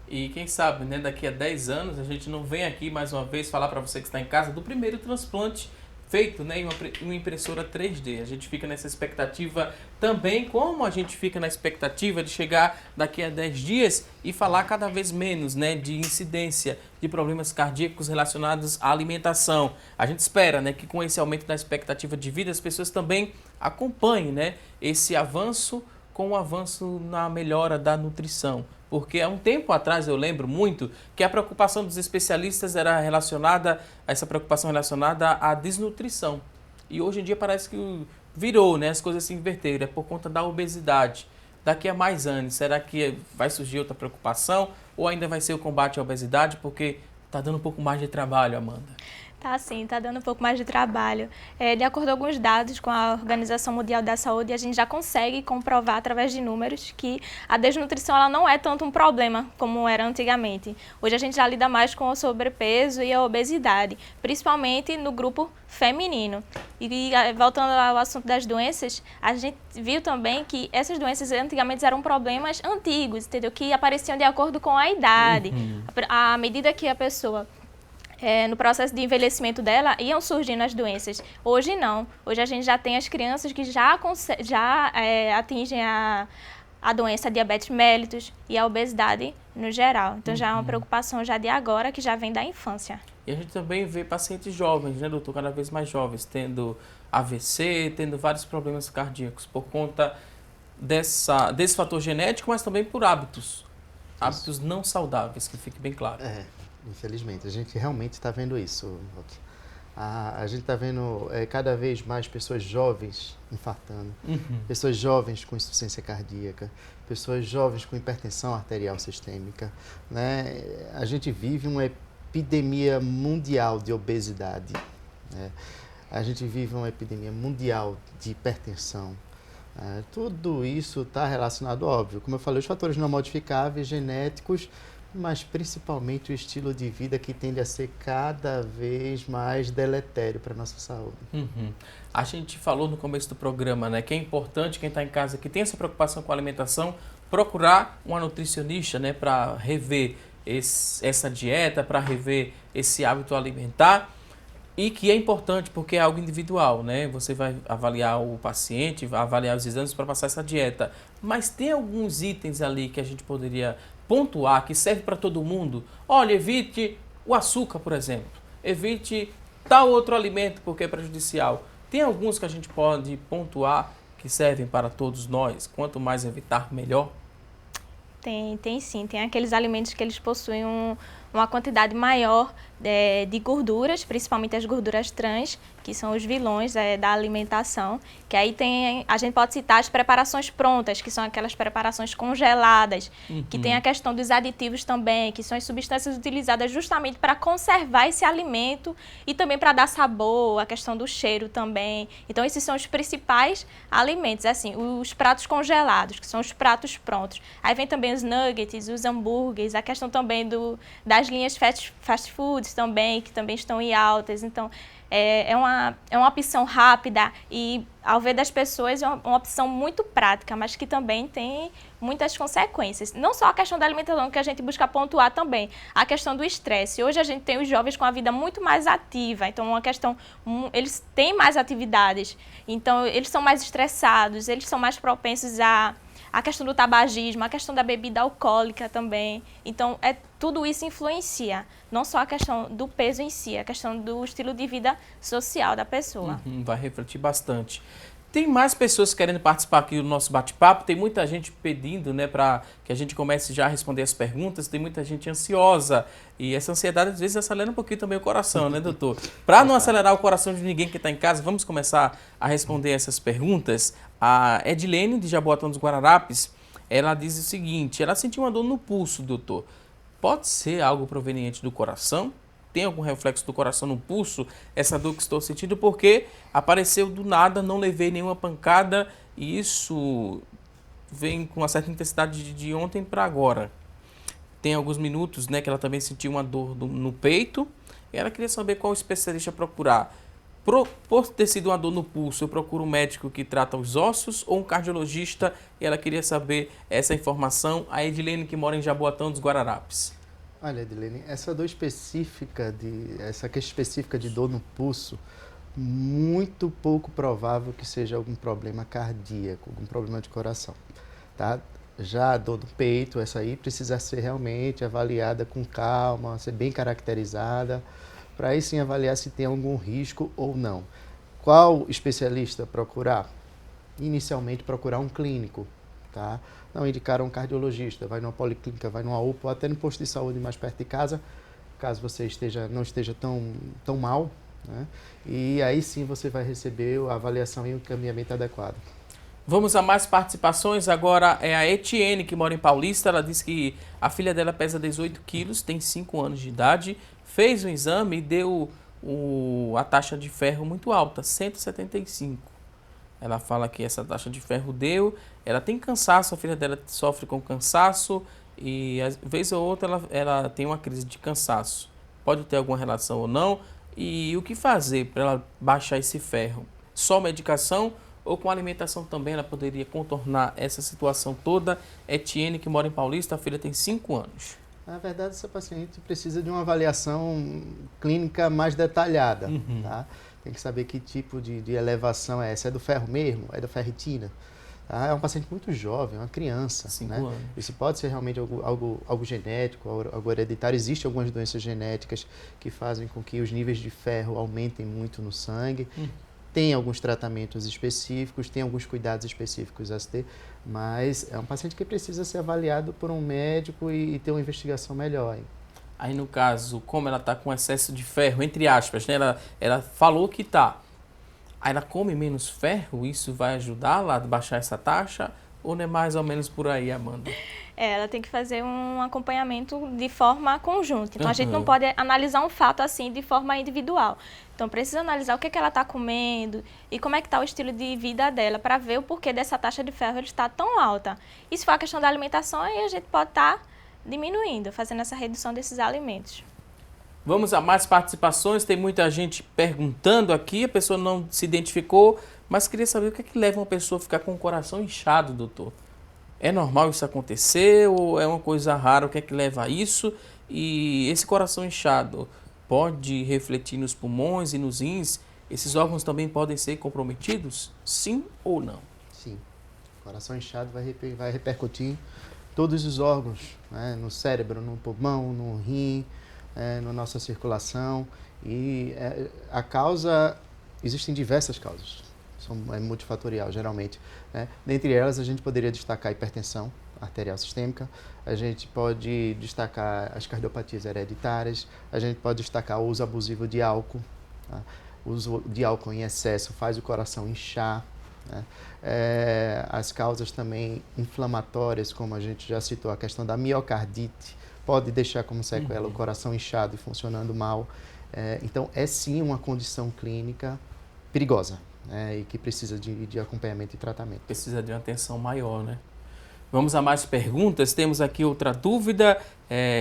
E quem sabe, né, daqui a 10 anos a gente não vem aqui mais uma vez falar para você que está em casa do primeiro transplante feito, né, em uma impressora 3D. A gente fica nessa expectativa também, como a gente fica na expectativa de chegar daqui a 10 dias e falar cada vez menos, né, de incidência de problemas cardíacos relacionados à alimentação. A gente espera, né, que com esse aumento da expectativa de vida as pessoas também acompanhem, né, esse avanço com o avanço na melhora da nutrição. Porque há um tempo atrás eu lembro muito que a preocupação dos especialistas era relacionada, essa preocupação relacionada à desnutrição. E hoje em dia parece que virou, né? As coisas se inverteram, é por conta da obesidade. Daqui a mais anos, será que vai surgir outra preocupação ou ainda vai ser o combate à obesidade? Porque está dando um pouco mais de trabalho, Amanda.
Tá sim, tá dando um pouco mais de trabalho. De acordo com alguns dados com a Organização Mundial da Saúde, a gente já consegue comprovar através de números que a desnutrição ela não é tanto um problema como era antigamente. Hoje a gente já lida mais com o sobrepeso e a obesidade, principalmente no grupo feminino. E voltando ao assunto das doenças, a gente viu também que essas doenças antigamente eram problemas antigos, entendeu? Que apareciam de acordo com a idade. À medida que a pessoa no processo de envelhecimento dela, iam surgindo as doenças. Hoje não. Hoje a gente já tem as crianças que já atingem a doença, a diabetes mellitus e a obesidade no geral. Então já é uma preocupação já de agora, que já vem da infância.
E a gente também vê pacientes jovens, né, doutor? Cada vez mais jovens, tendo AVC, tendo vários problemas cardíacos por conta desse fator genético, mas também por hábitos. Hábitos não saudáveis, que fique bem claro.
Infelizmente, a gente realmente está vendo isso. A gente está vendo cada vez mais pessoas jovens infartando, pessoas jovens com insuficiência cardíaca, pessoas jovens com hipertensão arterial sistêmica, né? A gente vive uma epidemia mundial de obesidade, né? A gente vive uma epidemia mundial de hipertensão. Tudo isso está relacionado, óbvio, como eu falei, os fatores não modificáveis, genéticos, mas principalmente o estilo de vida que tende a ser cada vez mais deletério para a nossa saúde.
A gente falou no começo do programa, né, que é importante quem está em casa, que tem essa preocupação com a alimentação, procurar uma nutricionista, né, para rever essa dieta, para rever esse hábito alimentar, e que é importante porque é algo individual, né? Você vai avaliar o paciente, vai avaliar os exames para passar essa dieta, mas tem alguns itens ali que a gente poderia pontuar, que serve para todo mundo. Olha, evite o açúcar, por exemplo. Evite tal outro alimento porque é prejudicial. Tem alguns que a gente pode pontuar que servem para todos nós. Quanto mais evitar, melhor.
Tem sim. Tem aqueles alimentos que eles possuem uma quantidade maior de gorduras, principalmente as gorduras trans, que são os vilões da alimentação, que aí a gente pode citar as preparações prontas, que são aquelas preparações congeladas, que tem a questão dos aditivos também, que são as substâncias utilizadas justamente para conservar esse alimento e também para dar sabor, a questão do cheiro também. Então esses são os principais alimentos, assim, os pratos congelados, que são os pratos prontos. Aí vem também os nuggets, os hambúrgueres, a questão também das linhas fast foods também, que também estão em altas. Então, é uma opção rápida e, ao ver das pessoas, é uma opção muito prática, mas que também tem muitas consequências. Não só a questão da alimentação, que a gente busca pontuar também, a questão do estresse. Hoje a gente tem os jovens com a vida muito mais ativa, então eles têm mais atividades, então eles são mais estressados, eles são mais propensos a questão do tabagismo, a questão da bebida alcoólica também. Então, tudo isso influencia, não só a questão do peso em si, a questão do estilo de vida social da pessoa.
Vai refletir bastante. Tem mais pessoas querendo participar aqui do nosso bate-papo, tem muita gente pedindo, né, para que a gente comece já a responder as perguntas, tem muita gente ansiosa e essa ansiedade às vezes acelera um pouquinho também o coração, né, doutor? Para não acelerar o coração de ninguém que está em casa, vamos começar a responder essas perguntas. A Edilene, de Jaboatão dos Guararapes, ela diz o seguinte: ela sentiu uma dor no pulso, doutor. Pode ser algo proveniente do coração? Tem algum reflexo do coração no pulso, essa dor que estou sentindo? Porque apareceu do nada, não levei nenhuma pancada e isso vem com uma certa intensidade de ontem para agora. Tem alguns minutos, né, que ela também sentiu uma dor no peito e ela queria saber qual especialista procurar. Por ter sido uma dor no pulso, eu procuro um médico que trata os ossos ou um cardiologista? E ela queria saber essa informação. A Edilene, que mora em Jaboatão dos Guararapes.
Olha, Edilene, essa queixa específica de dor no pulso, muito pouco provável que seja algum problema cardíaco, algum problema de coração, tá? Já a dor no peito, essa aí precisa ser realmente avaliada com calma, ser bem caracterizada, para aí sim avaliar se tem algum risco ou não. Qual especialista procurar? Inicialmente procurar um clínico, tá? Não indicar um cardiologista, vai numa policlínica, vai numa UPA, ou até no posto de saúde mais perto de casa, caso você não esteja tão mal, né? E aí sim você vai receber a avaliação e o encaminhamento adequado.
Vamos a mais participações. Agora é a Etienne, que mora em Paulista. Ela disse que a filha dela pesa 18 quilos, tem 5 anos de idade, fez um exame e deu a taxa de ferro muito alta, 175. Ela fala que essa taxa de ferro deu, ela tem cansaço, a filha dela sofre com cansaço e às vez ou outra ela tem uma crise de cansaço. Pode ter alguma relação ou não? E o que fazer para ela baixar esse ferro? Só medicação ou com alimentação também ela poderia contornar essa situação toda? Etienne, que mora em Paulista, a filha tem 5 anos.
Na verdade, essa paciente precisa de uma avaliação clínica mais detalhada, tá? Tem que saber que tipo de elevação é essa. É do ferro mesmo? É da ferritina? Tá? É um paciente muito jovem, uma criança.
5
né?
anos.
Isso pode ser realmente algo genético, algo hereditário. Existem algumas doenças genéticas que fazem com que os níveis de ferro aumentem muito no sangue. Tem alguns tratamentos específicos, tem alguns cuidados específicos a se ter, mas é um paciente que precisa ser avaliado por um médico e ter uma investigação melhor. Hein?
Aí no caso, como ela está com excesso de ferro, entre aspas, né? Ela falou que está. Aí ela come menos ferro, isso vai ajudá-la a baixar essa taxa? Ou não é mais ou menos por aí, Amanda?
Ela tem que fazer um acompanhamento de forma conjunta. Então, a gente não pode analisar um fato assim de forma individual. Então, precisa analisar o que ela está comendo e como é que está o estilo de vida dela para ver o porquê dessa taxa de ferro estar tão alta. E se for a questão da alimentação, aí a gente pode estar diminuindo, fazendo essa redução desses alimentos.
Vamos a mais participações. Tem muita gente perguntando aqui, a pessoa não se identificou, mas queria saber o que é que leva uma pessoa a ficar com o coração inchado, doutor. É normal isso acontecer ou é uma coisa rara? O que é que leva a isso? E esse coração inchado pode refletir nos pulmões e nos rins? Esses órgãos também podem ser comprometidos? Sim ou não?
Sim. O coração inchado vai repercutir em todos os órgãos, né? No cérebro, no pulmão, no rim, na nossa circulação. E a causa, existem diversas causas. É multifatorial, geralmente. Né? Dentre elas, a gente poderia destacar a hipertensão arterial sistêmica, a gente pode destacar as cardiopatias hereditárias, a gente pode destacar o uso abusivo de álcool. Tá? O uso de álcool em excesso faz o coração inchar. Né? As causas também inflamatórias, como a gente já citou, a questão da miocardite, pode deixar como sequela o coração inchado e funcionando mal. Então, é sim uma condição clínica perigosa. E que precisa de acompanhamento e tratamento.
Precisa de uma atenção maior, né? Vamos a mais perguntas. Temos aqui outra dúvida.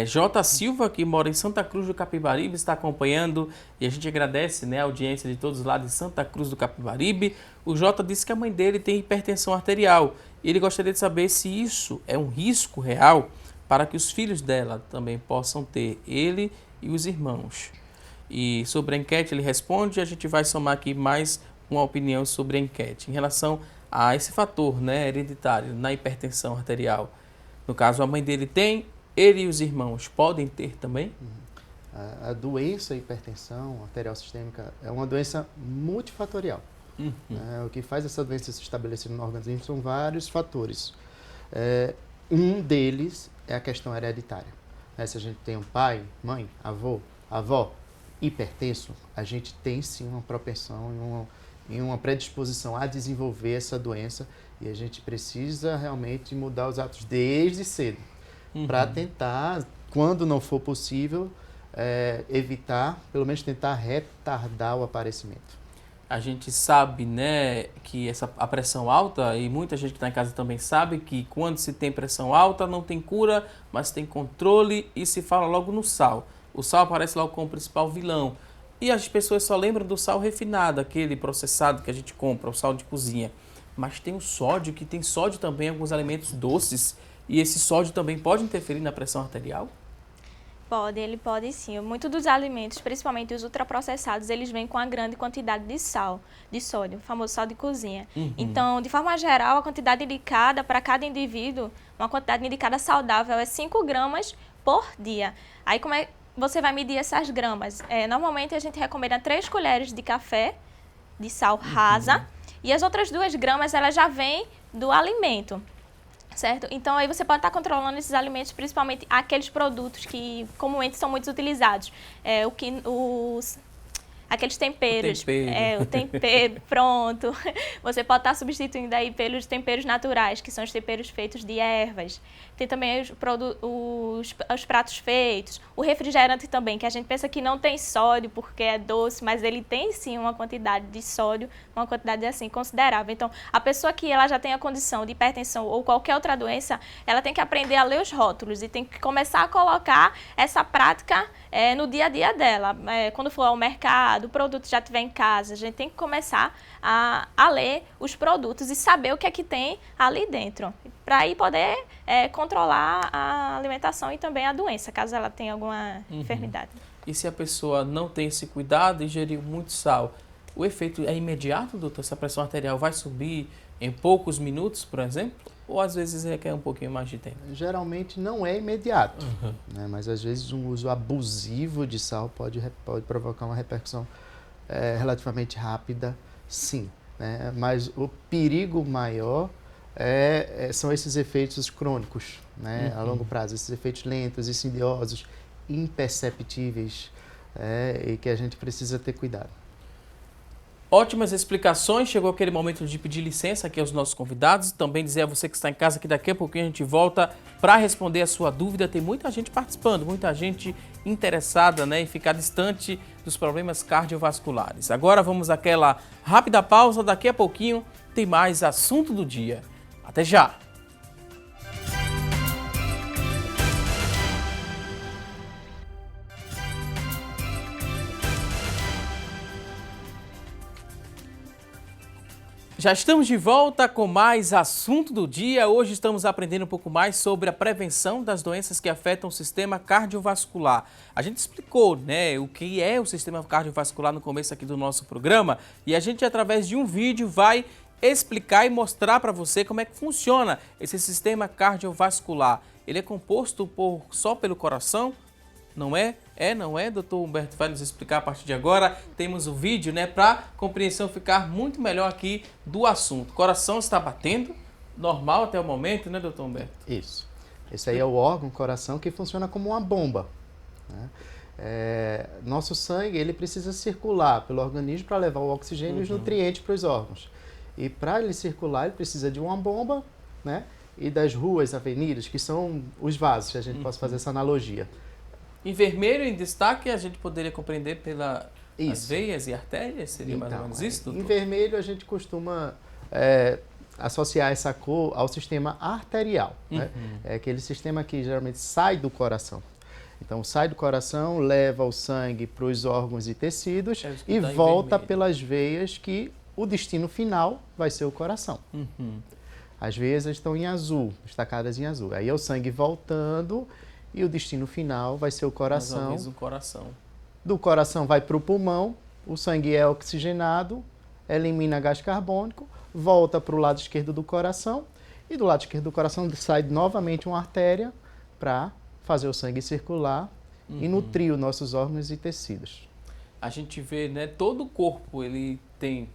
J. Silva, que mora em Santa Cruz do Capibaribe, está acompanhando e a gente agradece, né, a audiência de todos lá de Santa Cruz do Capibaribe. O J disse que a mãe dele tem hipertensão arterial e ele gostaria de saber se isso é um risco real para que os filhos dela também possam ter, ele e os irmãos. E sobre a enquete ele responde e a gente vai somar aqui mais uma opinião sobre a enquete em relação a esse fator, né, hereditário na hipertensão arterial. No caso, a mãe dele tem, ele e os irmãos podem ter também?
A doença hipertensão arterial sistêmica é uma doença multifatorial. O que faz essa doença se estabelecer no organismo são vários fatores. Um deles é a questão hereditária. Se a gente tem um pai, mãe, avô, avó hipertenso, a gente tem sim uma propensão e uma predisposição a desenvolver essa doença e a gente precisa realmente mudar os hábitos desde cedo para tentar, quando não for possível, evitar, pelo menos tentar retardar o aparecimento.
A gente sabe, né, que a pressão alta, e muita gente que está em casa também sabe que quando se tem pressão alta não tem cura, mas tem controle e se fala logo no sal. O sal aparece logo como principal vilão. E as pessoas só lembram do sal refinado, aquele processado que a gente compra, o sal de cozinha. Mas tem o sódio, que tem sódio também em alguns alimentos doces. E esse sódio também pode interferir na pressão arterial?
Pode, ele pode sim. Muitos dos alimentos, principalmente os ultraprocessados, eles vêm com uma grande quantidade de sal, de sódio, o famoso sal de cozinha. Então, de forma geral, a quantidade indicada para cada indivíduo, uma quantidade indicada saudável é 5 gramas por dia. Aí, como é você vai medir essas gramas? Normalmente, a gente recomenda 3 colheres de café de sal rasa e as outras 2 gramas, elas já vêm do alimento. Certo? Então, aí você pode estar controlando esses alimentos, principalmente aqueles produtos que comumente são muito utilizados. Aqueles temperos. O tempero, pronto. Você pode estar substituindo aí pelos temperos naturais, que são os temperos feitos de ervas. Tem também os pratos feitos. O refrigerante também, que a gente pensa que não tem sódio porque é doce, mas ele tem sim uma quantidade de sódio, uma quantidade assim considerável. Então, a pessoa que ela já tem a condição de hipertensão ou qualquer outra doença, ela tem que aprender a ler os rótulos e tem que começar a colocar essa prática no dia a dia dela. Quando for ao mercado, o produto já estiver em casa, a gente tem que começar a ler os produtos e saber o que é que tem ali dentro, para aí poder controlar a alimentação e também a doença, caso ela tenha alguma enfermidade.
E se a pessoa não tem esse cuidado e ingerir muito sal, o efeito é imediato, doutor? Essa pressão arterial vai subir em poucos minutos, por exemplo? Ou às vezes requer um pouquinho mais de tempo?
Geralmente não é imediato, né? Mas às vezes um uso abusivo de sal pode provocar uma repercussão relativamente rápida, sim, né? Mas o perigo maior são esses efeitos crônicos, né? A longo prazo, esses efeitos lentos, insidiosos, imperceptíveis, e que a gente precisa ter cuidado.
Ótimas explicações, chegou aquele momento de pedir licença aqui aos nossos convidados, também dizer a você que está em casa que daqui a pouquinho a gente volta para responder a sua dúvida. Tem muita gente participando, muita gente interessada, né, em ficar distante dos problemas cardiovasculares. Agora vamos àquela rápida pausa, daqui a pouquinho tem mais assunto do dia. Até já! Já estamos de volta com mais assunto do dia. Hoje estamos aprendendo um pouco mais sobre a prevenção das doenças que afetam o sistema cardiovascular. A gente explicou, né, o que é o sistema cardiovascular no começo aqui do nosso programa e a gente, através de um vídeo, vai explicar e mostrar para você como é que funciona esse sistema cardiovascular. Ele é composto só pelo coração? Não é? Não é? Doutor Humberto vai nos explicar a partir de agora. Temos o vídeo, né, para a compreensão ficar muito melhor aqui do assunto. O coração está batendo, normal até o momento, né, doutor Humberto?
Isso. Esse aí é o órgão, o coração, que funciona como uma bomba, né? Nosso sangue, ele precisa circular pelo organismo para levar o oxigênio e os nutrientes para os órgãos. E para ele circular, ele precisa de uma bomba, né, e das ruas, avenidas, que são os vasos, se a gente possa fazer essa analogia.
Em vermelho, em destaque, a gente poderia compreender pelas veias e artérias? Seria mais ou menos isso, doutor?
Em vermelho, a gente costuma associar essa cor ao sistema arterial. Né? É aquele sistema que geralmente sai do coração. Então, sai do coração, leva o sangue para os órgãos e tecidos e volta pelas veias, que o destino final vai ser o coração. As veias estão em azul, destacadas em azul. Aí é o sangue voltando e o destino final vai ser o coração.
Mais ou menos o coração.
Do coração vai para o pulmão, o sangue é oxigenado, elimina gás carbônico, volta para o lado esquerdo do coração e do lado esquerdo do coração sai novamente uma artéria para fazer o sangue circular e nutrir os nossos órgãos e tecidos.
A gente vê, né, todo o corpo ele tem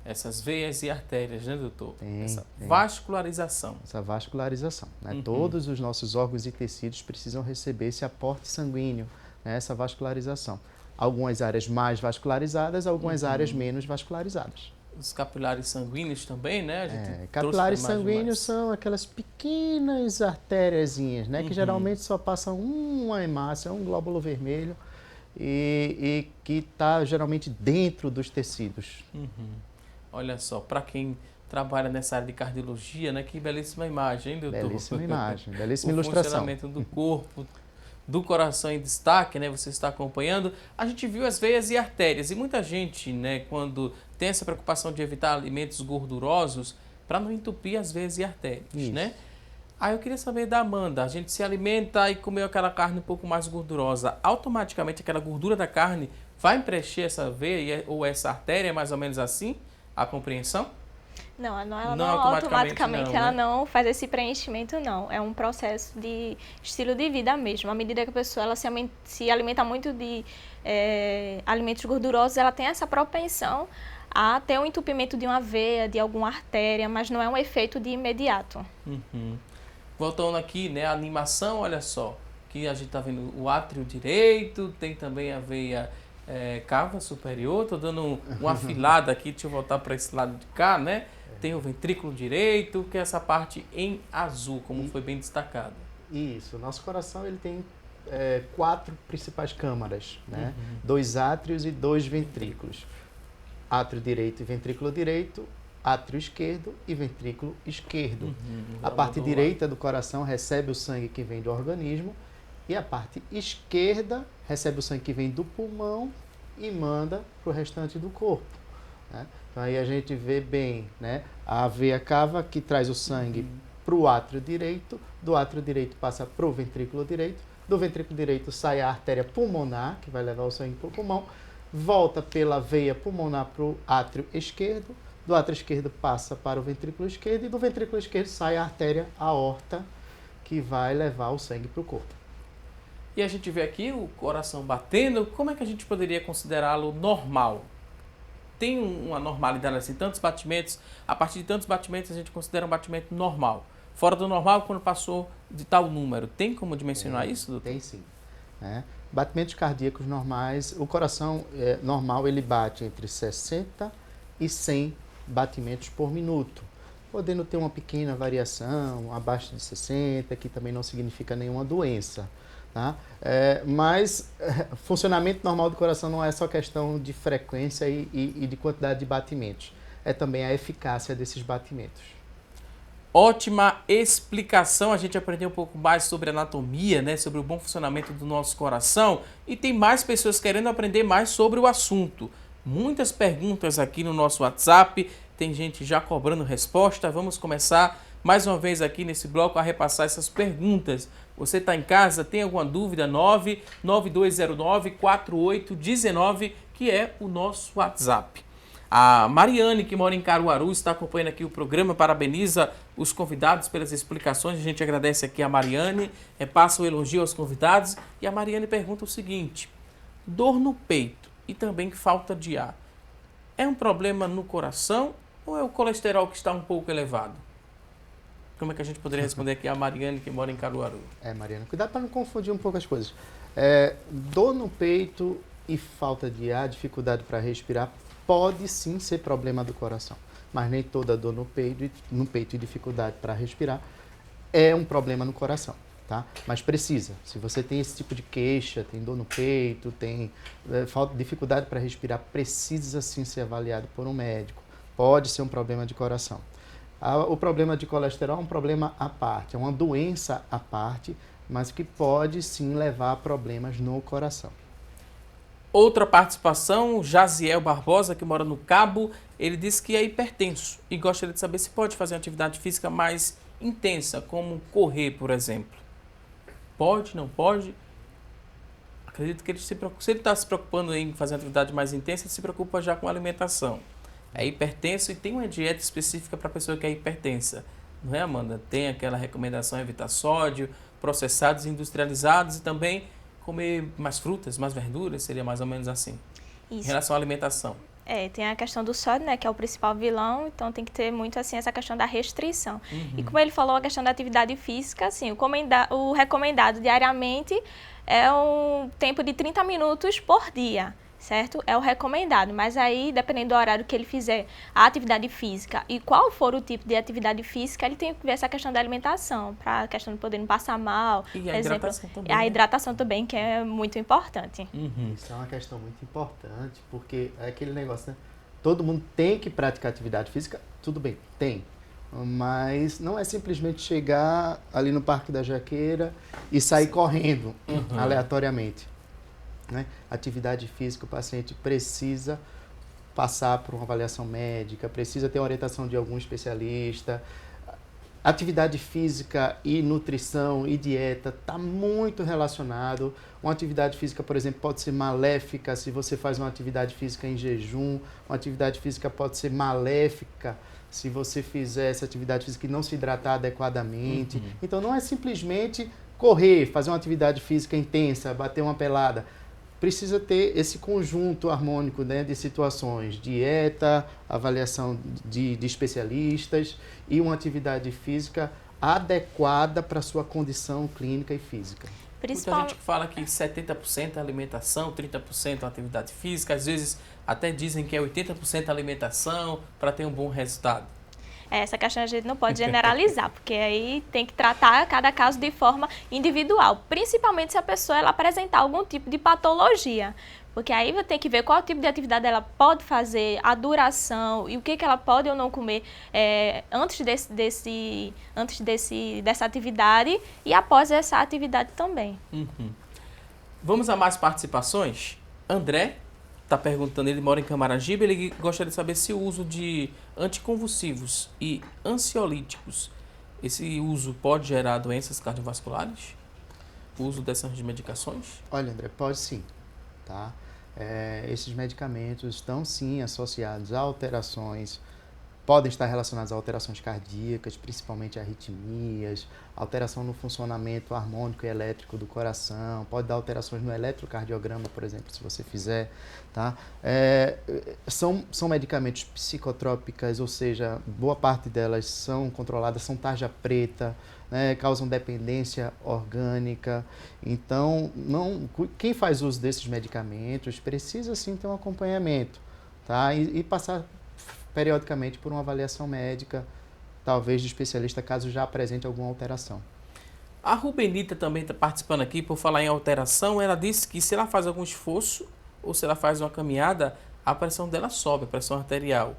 essas veias e artérias, né, doutor?
Tem.
Vascularização.
Essa vascularização. Né? Todos os nossos órgãos e tecidos precisam receber esse aporte sanguíneo, né? Essa vascularização. Algumas áreas mais vascularizadas, algumas áreas menos vascularizadas.
Os capilares sanguíneos também, né?
Capilares sanguíneos são aquelas pequenas artériazinhas, né? Que geralmente só passam uma hemácia, um glóbulo vermelho, e que está geralmente dentro dos tecidos.
Olha só, para quem trabalha nessa área de cardiologia, né? Que belíssima imagem, hein, doutor?
Belíssima imagem, belíssima
o
ilustração.
O funcionamento do corpo, do coração em destaque, né? Você está acompanhando. A gente viu as veias e artérias. E muita gente, né, quando tem essa preocupação de evitar alimentos gordurosos, para não entupir as veias e artérias, né? Aí eu queria saber da Amanda, a gente se alimenta e comeu aquela carne um pouco mais gordurosa, automaticamente aquela gordura da carne vai preencher essa veia ou essa artéria, mais ou menos assim, a compreensão?
Não, ela
Não,
não
automaticamente não,
ela
né?
não faz esse preenchimento, não. É um processo de estilo de vida mesmo. À medida que a pessoa ela se alimenta muito de alimentos gordurosos, ela tem essa propensão a ter um entupimento de uma veia, de alguma artéria, mas não é um efeito de imediato.
Uhum. Voltando aqui, né, a animação, olha só, que a gente tá vendo o átrio direito, tem também a veia cava superior, tô dando uma afilada aqui, deixa eu voltar para esse lado de cá, né? Tem o ventrículo direito, que é essa parte em azul, como foi bem destacado.
Isso, o nosso coração ele tem 4 principais câmaras, né? 2 átrios e 2 ventrículos. Átrio direito e ventrículo direito, átrio esquerdo e ventrículo esquerdo. A parte direita do coração recebe o sangue que vem do organismo e a parte esquerda recebe o sangue que vem do pulmão e manda para o restante do corpo, né? Então aí a gente vê bem, né, a veia cava que traz o sangue para o átrio direito, do átrio direito passa para o ventrículo direito, do ventrículo direito sai a artéria pulmonar, que vai levar o sangue para o pulmão, volta pela veia pulmonar para o átrio esquerdo, do átrio esquerdo passa para o ventrículo esquerdo e do ventrículo esquerdo sai a artéria aorta, que vai levar o sangue para o corpo.
E a gente vê aqui o coração batendo, como é que a gente poderia considerá-lo normal? Tem uma normalidade assim, tantos batimentos, a partir de tantos batimentos a gente considera um batimento normal. Fora do normal, quando passou de tal número. Tem como dimensionar isso, doutor?
Tem sim, né? Batimentos cardíacos normais, o coração normal ele bate entre 60 e 100 batimentos por minuto, podendo ter uma pequena variação abaixo de 60, que também não significa nenhuma doença, tá? Mas funcionamento normal do coração não é só questão de frequência e de quantidade de batimentos, é também a eficácia desses batimentos.
Ótima explicação, a gente aprendeu um pouco mais sobre anatomia, né, sobre o bom funcionamento do nosso coração e tem mais pessoas querendo aprender mais sobre o assunto. Muitas perguntas aqui no nosso WhatsApp, tem gente já cobrando resposta. Vamos começar mais uma vez aqui nesse bloco a repassar essas perguntas. Você está em casa, tem alguma dúvida? 99209-4819, que é o nosso WhatsApp. A Mariane, que mora em Caruaru, está acompanhando aqui o programa, parabeniza os convidados pelas explicações. A gente agradece aqui a Mariane, passa o elogio aos convidados. E a Mariane pergunta o seguinte: dor no peito e também falta de ar, é um problema no coração ou é o colesterol que está um pouco elevado? Como é que a gente poderia responder aqui a Mariane, que mora em Caruaru?
Mariana, cuidado para não confundir um pouco as coisas. Dor no peito e falta de ar, dificuldade para respirar, pode sim ser problema do coração, mas nem toda dor no peito e dificuldade para respirar é um problema no coração, tá? Mas precisa, se você tem esse tipo de queixa, tem dor no peito, tem dificuldade para respirar, precisa sim ser avaliado por um médico, pode ser um problema de coração. O problema de colesterol é um problema à parte, é uma doença à parte, mas que pode sim levar a problemas no coração.
Outra participação, Jaziel Barbosa, que mora no Cabo, ele disse que é hipertenso e gostaria de saber se pode fazer uma atividade física mais intensa, como correr, por exemplo. Pode, não pode? Acredito que se ele está se preocupando em fazer uma atividade mais intensa, ele se preocupa já com a alimentação. É hipertenso e tem uma dieta específica para a pessoa que é hipertensa. Não é, Amanda? Tem aquela recomendação evitar sódio, processados, industrializados e também comer mais frutas, mais verduras, seria mais ou menos assim.
Isso.
Em relação à alimentação.
Tem a questão do sódio, né, que é o principal vilão, então tem que ter muito assim essa questão da restrição. E como ele falou, a questão da atividade física, assim, o recomendado diariamente é um tempo de 30 minutos por dia, certo? É o recomendado, mas aí, dependendo do horário que ele fizer a atividade física e qual for o tipo de atividade física, ele tem que ver essa questão da alimentação, para a questão de poder não passar mal,
E
por
a
exemplo.
hidratação também.
A
né?
hidratação também, que é muito importante.
Isso é uma questão muito importante, porque é aquele negócio, né? Todo mundo tem que praticar atividade física, tudo bem, tem. mas não é simplesmente chegar ali no Parque da Jaqueira e sair correndo aleatoriamente, né? Atividade física, o paciente precisa passar por uma avaliação médica, precisa ter orientação de algum especialista. Atividade física e nutrição e dieta está muito relacionado. Uma atividade física, por exemplo, pode ser maléfica se você faz uma atividade física em jejum. Uma atividade física pode ser maléfica se você fizer essa atividade física e não se hidratar adequadamente. Então não é simplesmente correr, fazer uma atividade física intensa, bater uma pelada. Precisa ter esse conjunto harmônico, né, de situações, dieta, avaliação de especialistas e uma atividade física adequada para a sua condição clínica e física.
Muita gente fala que 70% é alimentação, 30% é atividade física, às vezes até dizem que é 80% alimentação para ter um bom resultado.
Essa questão a gente não pode generalizar, porque aí tem que tratar cada caso de forma individual, principalmente se a pessoa ela apresentar algum tipo de patologia. Porque aí vai ter que ver qual tipo de atividade ela pode fazer, a duração e o que ela pode ou não comer antes dessa atividade e após essa atividade também.
Vamos a mais participações? André está perguntando, ele mora em Camaragibe, ele gostaria de saber se o uso de anticonvulsivos e ansiolíticos, esse uso pode gerar doenças cardiovasculares? O uso dessas medicações?
Olha, André, pode sim, tá? Esses medicamentos estão sim associados a alterações, podem estar relacionados a alterações cardíacas, principalmente arritmias, alteração no funcionamento harmônico e elétrico do coração, pode dar alterações no eletrocardiograma, por exemplo, se você fizer, tá? São medicamentos psicotrópicas, ou seja, boa parte delas são controladas, são tarja preta, né, causam dependência orgânica. Então, quem faz uso desses medicamentos precisa sim ter um acompanhamento, tá? E passar periodicamente por uma avaliação médica, talvez de especialista, caso já apresente alguma alteração.
A Rubenita também está participando aqui, por falar em alteração, ela disse que se ela faz algum esforço ou se ela faz uma caminhada, a pressão dela sobe, a pressão arterial.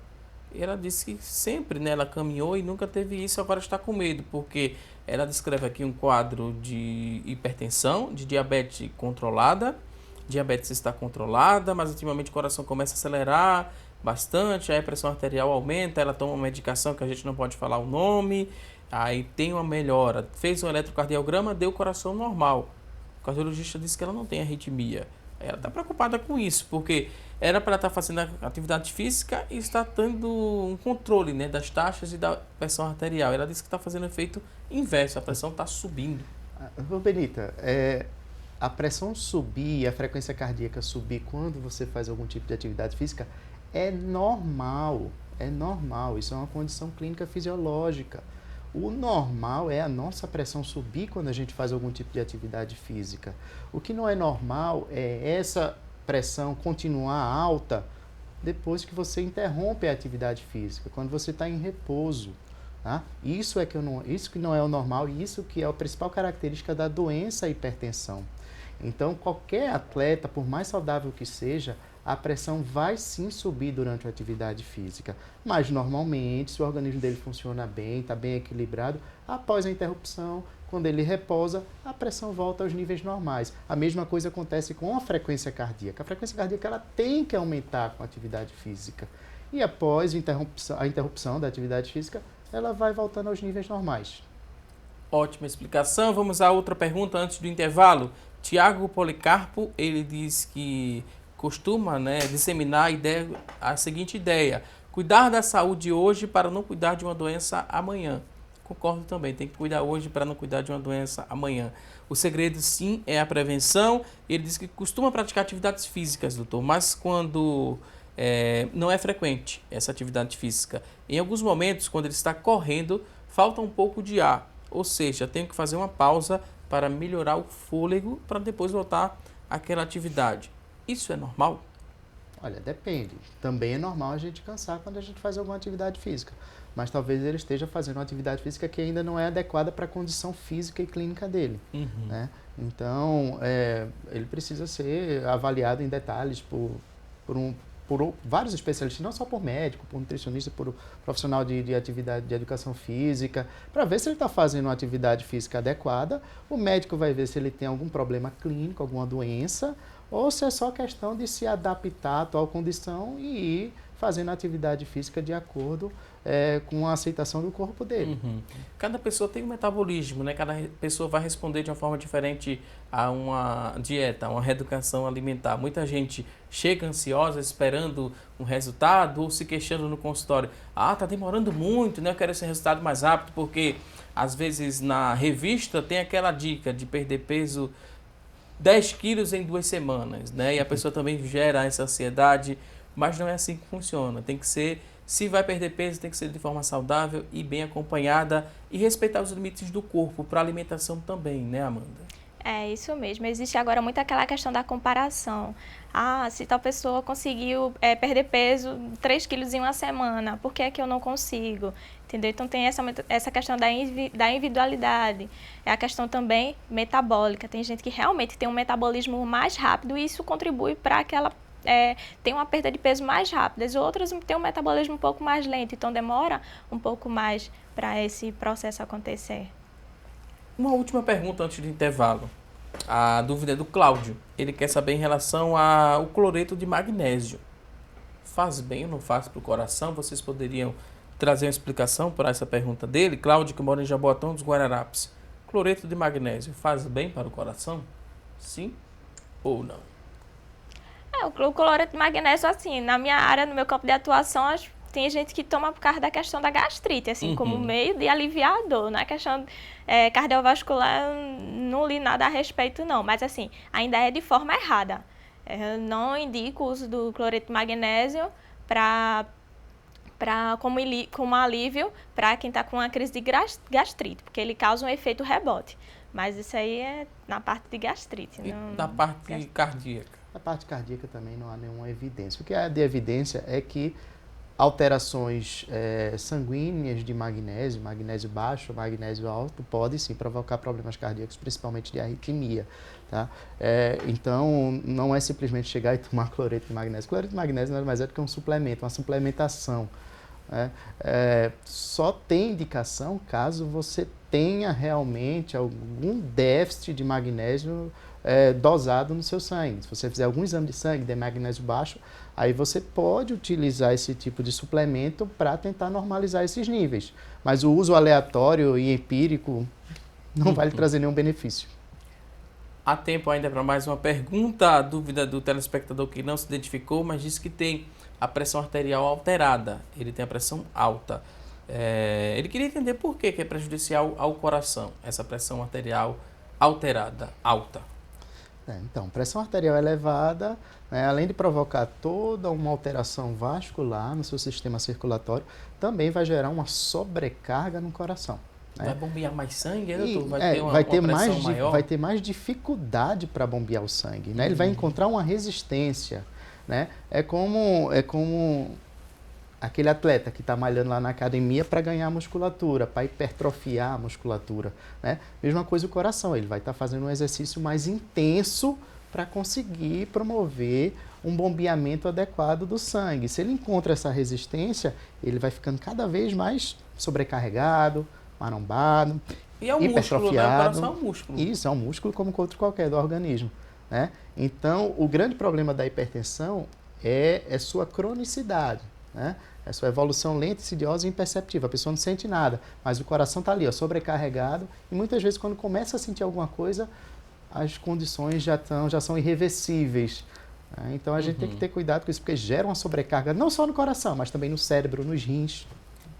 E ela disse que sempre, né, ela caminhou e nunca teve isso, agora está com medo, porque ela descreve aqui um quadro de hipertensão, de diabetes controlada, diabetes está controlada, mas ultimamente o coração começa a acelerar bastante, aí a pressão arterial aumenta, ela toma uma medicação que a gente não pode falar o nome, aí tem uma melhora, fez um eletrocardiograma, deu coração normal. O cardiologista disse que ela não tem arritmia. Ela está preocupada com isso, porque era para ela estar fazendo atividade física e está tendo um controle, né, das taxas e da pressão arterial. Ela disse que está fazendo efeito inverso, a pressão está subindo.
Benita, a pressão subir, a frequência cardíaca subir quando você faz algum tipo de atividade física é normal, isso é uma condição clínica fisiológica. O normal é a nossa pressão subir quando a gente faz algum tipo de atividade física. O que não é normal é essa pressão continuar alta depois que você interrompe a atividade física, quando você está em repouso. Tá? Isso que não é o normal e isso que é a principal característica da doença hipertensão. Então, qualquer atleta, por mais saudável que seja, a pressão vai sim subir durante a atividade física. Mas, normalmente, se o organismo dele funciona bem, está bem equilibrado, após a interrupção, quando ele repousa, a pressão volta aos níveis normais. A mesma coisa acontece com a frequência cardíaca. A frequência cardíaca ela tem que aumentar com a atividade física. E após a interrupção da atividade física, ela vai voltando aos níveis normais.
Ótima explicação. Vamos a outra pergunta antes do intervalo. Tiago Policarpo, ele diz que costuma, né, disseminar a seguinte ideia: cuidar da saúde hoje para não cuidar de uma doença amanhã. Concordo também, tem que cuidar hoje para não cuidar de uma doença amanhã. O segredo, sim, é a prevenção. Ele diz que costuma praticar atividades físicas, doutor, mas quando não é frequente essa atividade física. Em alguns momentos, quando ele está correndo, falta um pouco de ar, ou seja, tem que fazer uma pausa para melhorar o fôlego para depois voltar àquela atividade. Isso é normal?
Olha, depende. Também é normal a gente cansar quando a gente faz alguma atividade física. Mas talvez ele esteja fazendo uma atividade física que ainda não é adequada para a condição física e clínica dele. Né? Então, ele precisa ser avaliado em detalhes por um por vários especialistas, não só por médico, por nutricionista, por profissional de atividade de educação física, para ver se ele está fazendo uma atividade física adequada. O médico vai ver se ele tem algum problema clínico, alguma doença, ou se é só questão de se adaptar à atual condição e ir fazendo atividade física de acordo com a aceitação do corpo dele.
Cada pessoa tem um metabolismo, né? Cada pessoa vai responder de uma forma diferente a uma dieta, a uma reeducação alimentar. Muita gente chega ansiosa esperando um resultado ou se queixando no consultório. Tá demorando muito, né? Eu quero esse resultado mais rápido, porque às vezes na revista tem aquela dica de perder peso 10 quilos em 2 semanas, né? E a pessoa também gera essa ansiedade, mas não é assim que funciona. Tem que ser, se vai perder peso, tem que ser de forma saudável e bem acompanhada e respeitar os limites do corpo, para a alimentação também, né, Amanda?
É isso mesmo. Existe agora muito aquela questão da comparação. Se tal pessoa conseguiu perder peso 3 quilos em uma semana, por que é que eu não consigo? Entendeu? Então tem essa questão da individualidade. É a questão também metabólica. Tem gente que realmente tem um metabolismo mais rápido e isso contribui para que ela tenha uma perda de peso mais rápida. As outras têm um metabolismo um pouco mais lento, então demora um pouco mais para esse processo acontecer.
Uma última pergunta antes do intervalo. A dúvida é do Cláudio. Ele quer saber em relação ao cloreto de magnésio. Faz bem ou não faz para o coração? Vocês poderiam trazer uma explicação para essa pergunta dele? Cláudio, que mora em Jaboatão dos Guararapes. Cloreto de magnésio faz bem para o coração? Sim ou não?
O cloreto de magnésio, assim, na minha área, no meu campo de atuação, tem gente que toma por causa da questão da gastrite, assim, como meio de aliviar a dor. Na questão cardiovascular, não li nada a respeito, não. Mas, assim, ainda é de forma errada. Eu não indico o uso do cloreto de magnésio como alívio para quem está com uma crise de gastrite, porque ele causa um efeito rebote. Mas isso aí é na parte de gastrite.
E na parte cardíaca?
Na parte cardíaca também não há nenhuma evidência. O que há de evidência é que alterações sanguíneas de magnésio baixo, magnésio alto, podem sim provocar problemas cardíacos, principalmente de arritmia. Tá? Então, não é simplesmente chegar e tomar cloreto de magnésio. Cloreto de magnésio nada mais é do que um suplemento, uma suplementação. Só tem indicação caso você tenha realmente algum déficit de magnésio dosado no seu sangue. Se você fizer algum exame de sangue de magnésio baixo, aí você pode utilizar esse tipo de suplemento para tentar normalizar esses níveis. Mas o uso aleatório e empírico não vai lhe trazer nenhum benefício.
Há tempo ainda para mais uma pergunta. A dúvida do telespectador que não se identificou, mas disse que tem a pressão arterial alterada. Ele tem a pressão alta. Ele queria entender por que é prejudicial ao coração, essa pressão arterial alterada, alta.
Então, pressão arterial elevada, além de provocar toda uma alteração vascular no seu sistema circulatório, também vai gerar uma sobrecarga no coração.
Vai bombear mais sangue, doutor?
Vai ter mais dificuldade para bombear o sangue. Ele vai encontrar uma resistência. É como aquele atleta que está malhando lá na academia para ganhar musculatura, para hipertrofiar a musculatura. Mesma coisa o coração, ele vai estar fazendo um exercício mais intenso para conseguir promover um bombeamento adequado do sangue. Se ele encontra essa resistência, ele vai ficando cada vez mais sobrecarregado, marombado,
e é um
hipertrofiado.
Músculo, né? O coração é um músculo.
Isso, é um músculo como outro qualquer do organismo. Então, o grande problema da hipertensão é sua cronicidade. É sua evolução lenta, insidiosa e imperceptível. A pessoa não sente nada, mas o coração está ali, sobrecarregado. E muitas vezes, quando começa a sentir alguma coisa, as condições já são irreversíveis. Então, a gente tem que ter cuidado com isso, porque gera uma sobrecarga, não só no coração, mas também no cérebro, nos rins.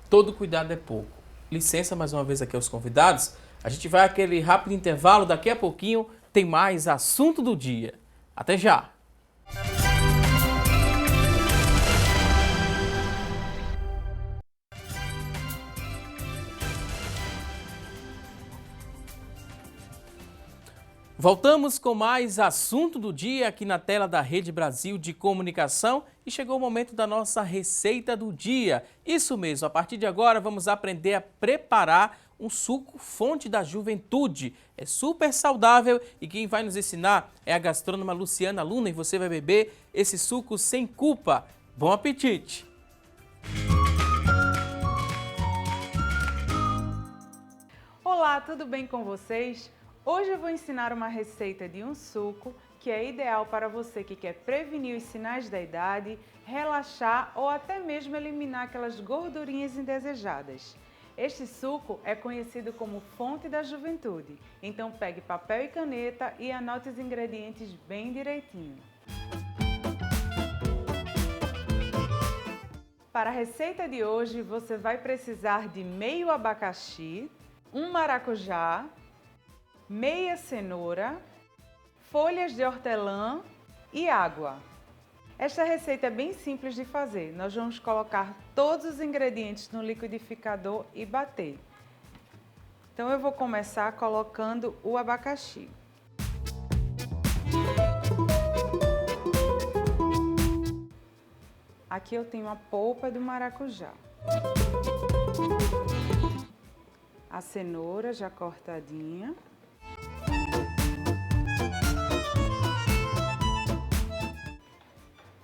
Todo cuidado é pouco. Licença mais uma vez aqui aos convidados. A gente vai àquele rápido intervalo. Daqui a pouquinho tem mais assunto do dia. Até já! Voltamos com mais assunto do dia aqui na tela da Rede Brasil de Comunicação e chegou o momento da nossa receita do dia. Isso mesmo, a partir de agora vamos aprender a preparar um suco fonte da juventude. É super saudável e quem vai nos ensinar é a gastrônoma Luciana Luna e você vai beber esse suco sem culpa. Bom apetite!
Olá, tudo bem com vocês? Hoje eu vou ensinar uma receita de um suco que é ideal para você que quer prevenir os sinais da idade, relaxar ou até mesmo eliminar aquelas gordurinhas indesejadas. Este suco é conhecido como fonte da juventude, então pegue papel e caneta e anote os ingredientes bem direitinho. Para a receita de hoje, você vai precisar de meio abacaxi, um maracujá, meia cenoura, folhas de hortelã e água. Esta receita é bem simples de fazer. Nós vamos colocar todos os ingredientes no liquidificador e bater. Então eu vou começar colocando o abacaxi. Aqui eu tenho a polpa do maracujá. A cenoura já cortadinha.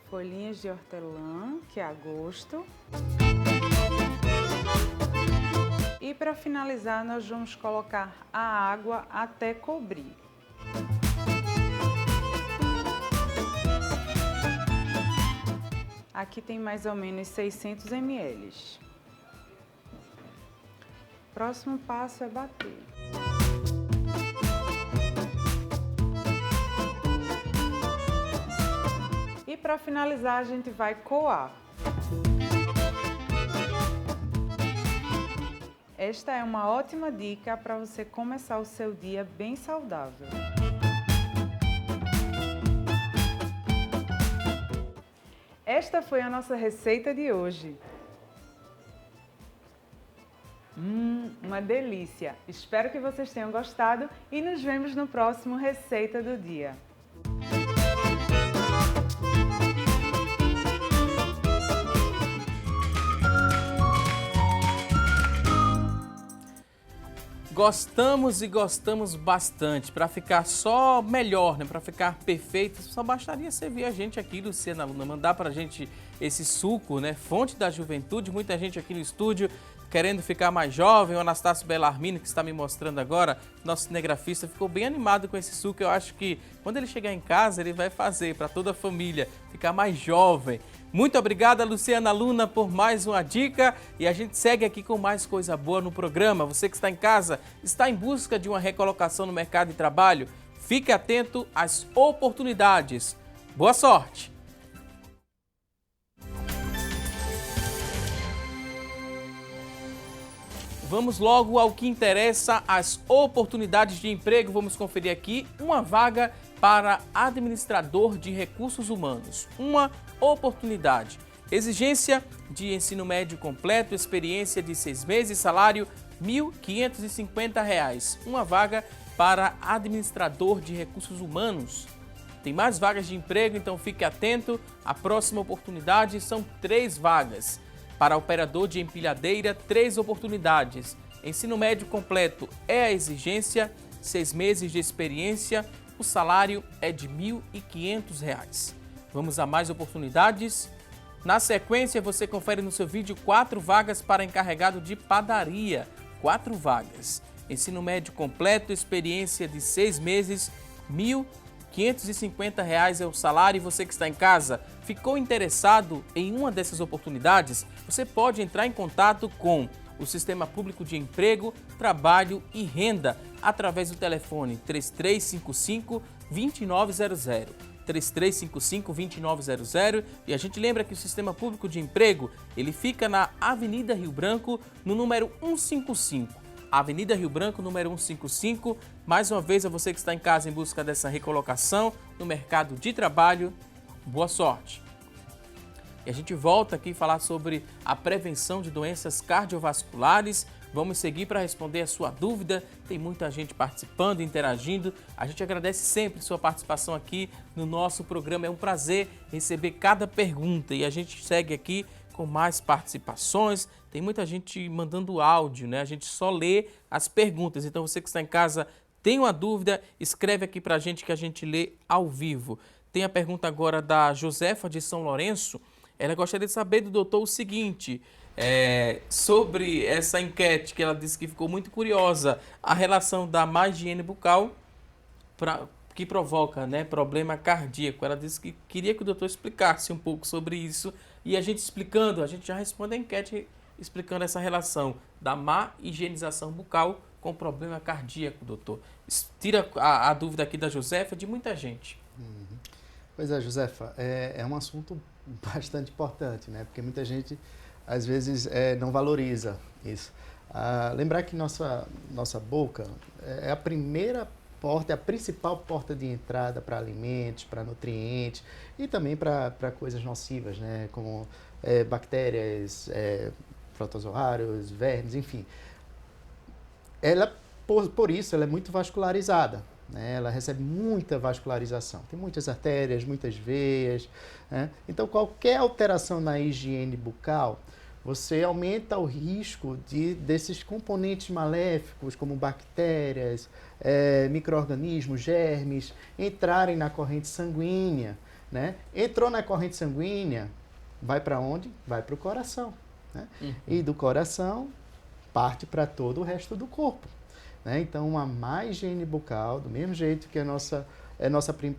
Folhinhas de hortelã, que é a gosto. E para finalizar, nós vamos colocar a água até cobrir. Aqui tem mais ou menos 600 ml. Próximo passo é bater. E para finalizar, a gente vai coar. Esta é uma ótima dica para você começar o seu dia bem saudável. Esta foi a nossa receita de hoje. Uma delícia! Espero que vocês tenham gostado e nos vemos no próximo Receita do Dia.
Gostamos e gostamos bastante. Para ficar só melhor, né? Para ficar perfeito, só bastaria você vir a gente aqui, Luciana Luna, mandar para a gente esse suco, né? Fonte da juventude. Muita gente aqui no estúdio querendo ficar mais jovem. O Anastácio Bellarmino, que está me mostrando agora, nosso cinegrafista, ficou bem animado com esse suco. Eu acho que quando ele chegar em casa, ele vai fazer para toda a família ficar mais jovem. Muito obrigada, Luciana Luna, por mais uma dica e a gente segue aqui com mais coisa boa no programa. Você que está em casa, está em busca de uma recolocação no mercado de trabalho? Fique atento às oportunidades. Boa sorte! Vamos logo ao que interessa, as oportunidades de emprego. Vamos conferir aqui uma vaga para administrador de recursos humanos. Uma oportunidade. Exigência de ensino médio completo, experiência de 6 meses, salário R$ 1.550. Uma vaga para administrador de recursos humanos. Tem mais vagas de emprego, então fique atento. A próxima oportunidade são 3 vagas. Para operador de empilhadeira, 3 oportunidades. Ensino médio completo é a exigência, 6 meses de experiência, o salário é de R$ 1.500. Vamos a mais oportunidades? Na sequência, você confere no seu vídeo 4 vagas para encarregado de padaria. 4 vagas. Ensino médio completo, experiência de 6 meses, R$ 1.550 é o salário. E você que está em casa, ficou interessado em uma dessas oportunidades? Você pode entrar em contato com o Sistema Público de Emprego, Trabalho e Renda através do telefone 3355-2900. 3355-2900 e a gente lembra que o Sistema Público de Emprego, ele fica na Avenida Rio Branco, no número 155. Avenida Rio Branco, número 155. Mais uma vez, a você que está em casa em busca dessa recolocação no mercado de trabalho, boa sorte! E a gente volta aqui a falar sobre a prevenção de doenças cardiovasculares. Vamos seguir para responder a sua dúvida. Tem muita gente participando, interagindo. A gente agradece sempre sua participação aqui no nosso programa. É um prazer receber cada pergunta e a gente segue aqui com mais participações. Tem muita gente mandando áudio, né? A gente só lê as perguntas. Então você que está em casa, tem uma dúvida, escreve aqui para a gente que a gente lê ao vivo. Tem a pergunta agora da Josefa de São Lourenço. ela gostaria de saber do doutor o seguinte, sobre essa enquete que ela disse que ficou muito curiosa, a relação da má higiene bucal que provoca, né, problema cardíaco. Ela disse que queria que o doutor explicasse um pouco sobre isso e a gente explicando, a gente já responde a enquete explicando essa relação da má higienização bucal com problema cardíaco, doutor. Tira a dúvida aqui da Josefa de muita gente.
Pois é, Josefa, é um assunto bastante importante, né? Porque muita gente, às vezes, não valoriza isso. Lembrar que nossa boca é a primeira porta, é a principal porta de entrada para alimentos, para nutrientes e também para coisas nocivas, né? Como bactérias, protozoários, vermes, enfim. Ela, por isso, ela é muito vascularizada, né? Ela recebe muita vascularização. Tem muitas artérias, muitas veias, né? Então, qualquer alteração na higiene bucal, você aumenta o risco desses componentes maléficos, como bactérias, micro-organismos, germes, entrarem na corrente sanguínea, né? Entrou na corrente sanguínea, vai para onde? Vai para o coração, né? E do coração parte para todo o resto do corpo, né? Então, a má higiene bucal, do mesmo jeito que a nossa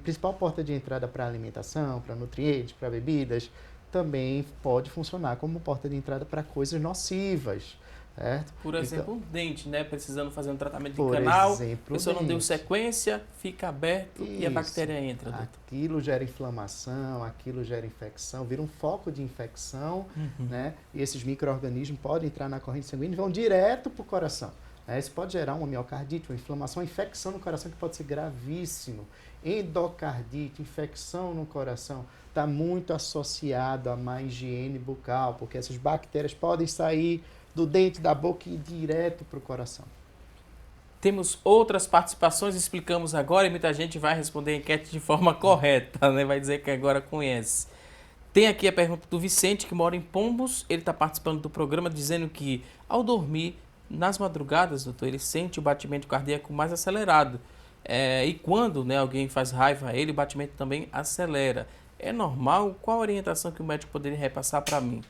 principal porta de entrada para alimentação, para nutrientes, para bebidas, também pode funcionar como porta de entrada para coisas nocivas, certo?
Por exemplo, um dente, né? Precisando fazer um tratamento de
Por
canal,
exemplo,
a pessoa não deu
dente.
sequência, fica aberto e a
Isso.
bactéria entra, doutor.
Aquilo gera inflamação, aquilo gera infecção, vira um foco de infecção, né? E esses micro-organismos podem entrar na corrente sanguínea e vão direto para o coração, né? Isso pode gerar uma miocardite, uma inflamação, uma infecção no coração que pode ser gravíssimo. Endocardite, infecção no coração, está muito associado à má higiene bucal, porque essas bactérias podem sair do dente da boca e ir direto para o coração.
Temos outras participações, explicamos agora e muita gente vai responder a enquete de forma correta, né? Vai dizer que agora conhece. Tem aqui a pergunta do Vicente, que mora em Pombos. Ele está participando do programa dizendo que, ao dormir, nas madrugadas, doutor, ele sente o batimento cardíaco mais acelerado. E quando, né, alguém faz raiva a ele, o batimento também acelera. É normal? Qual a orientação que o médico poderia repassar para mim?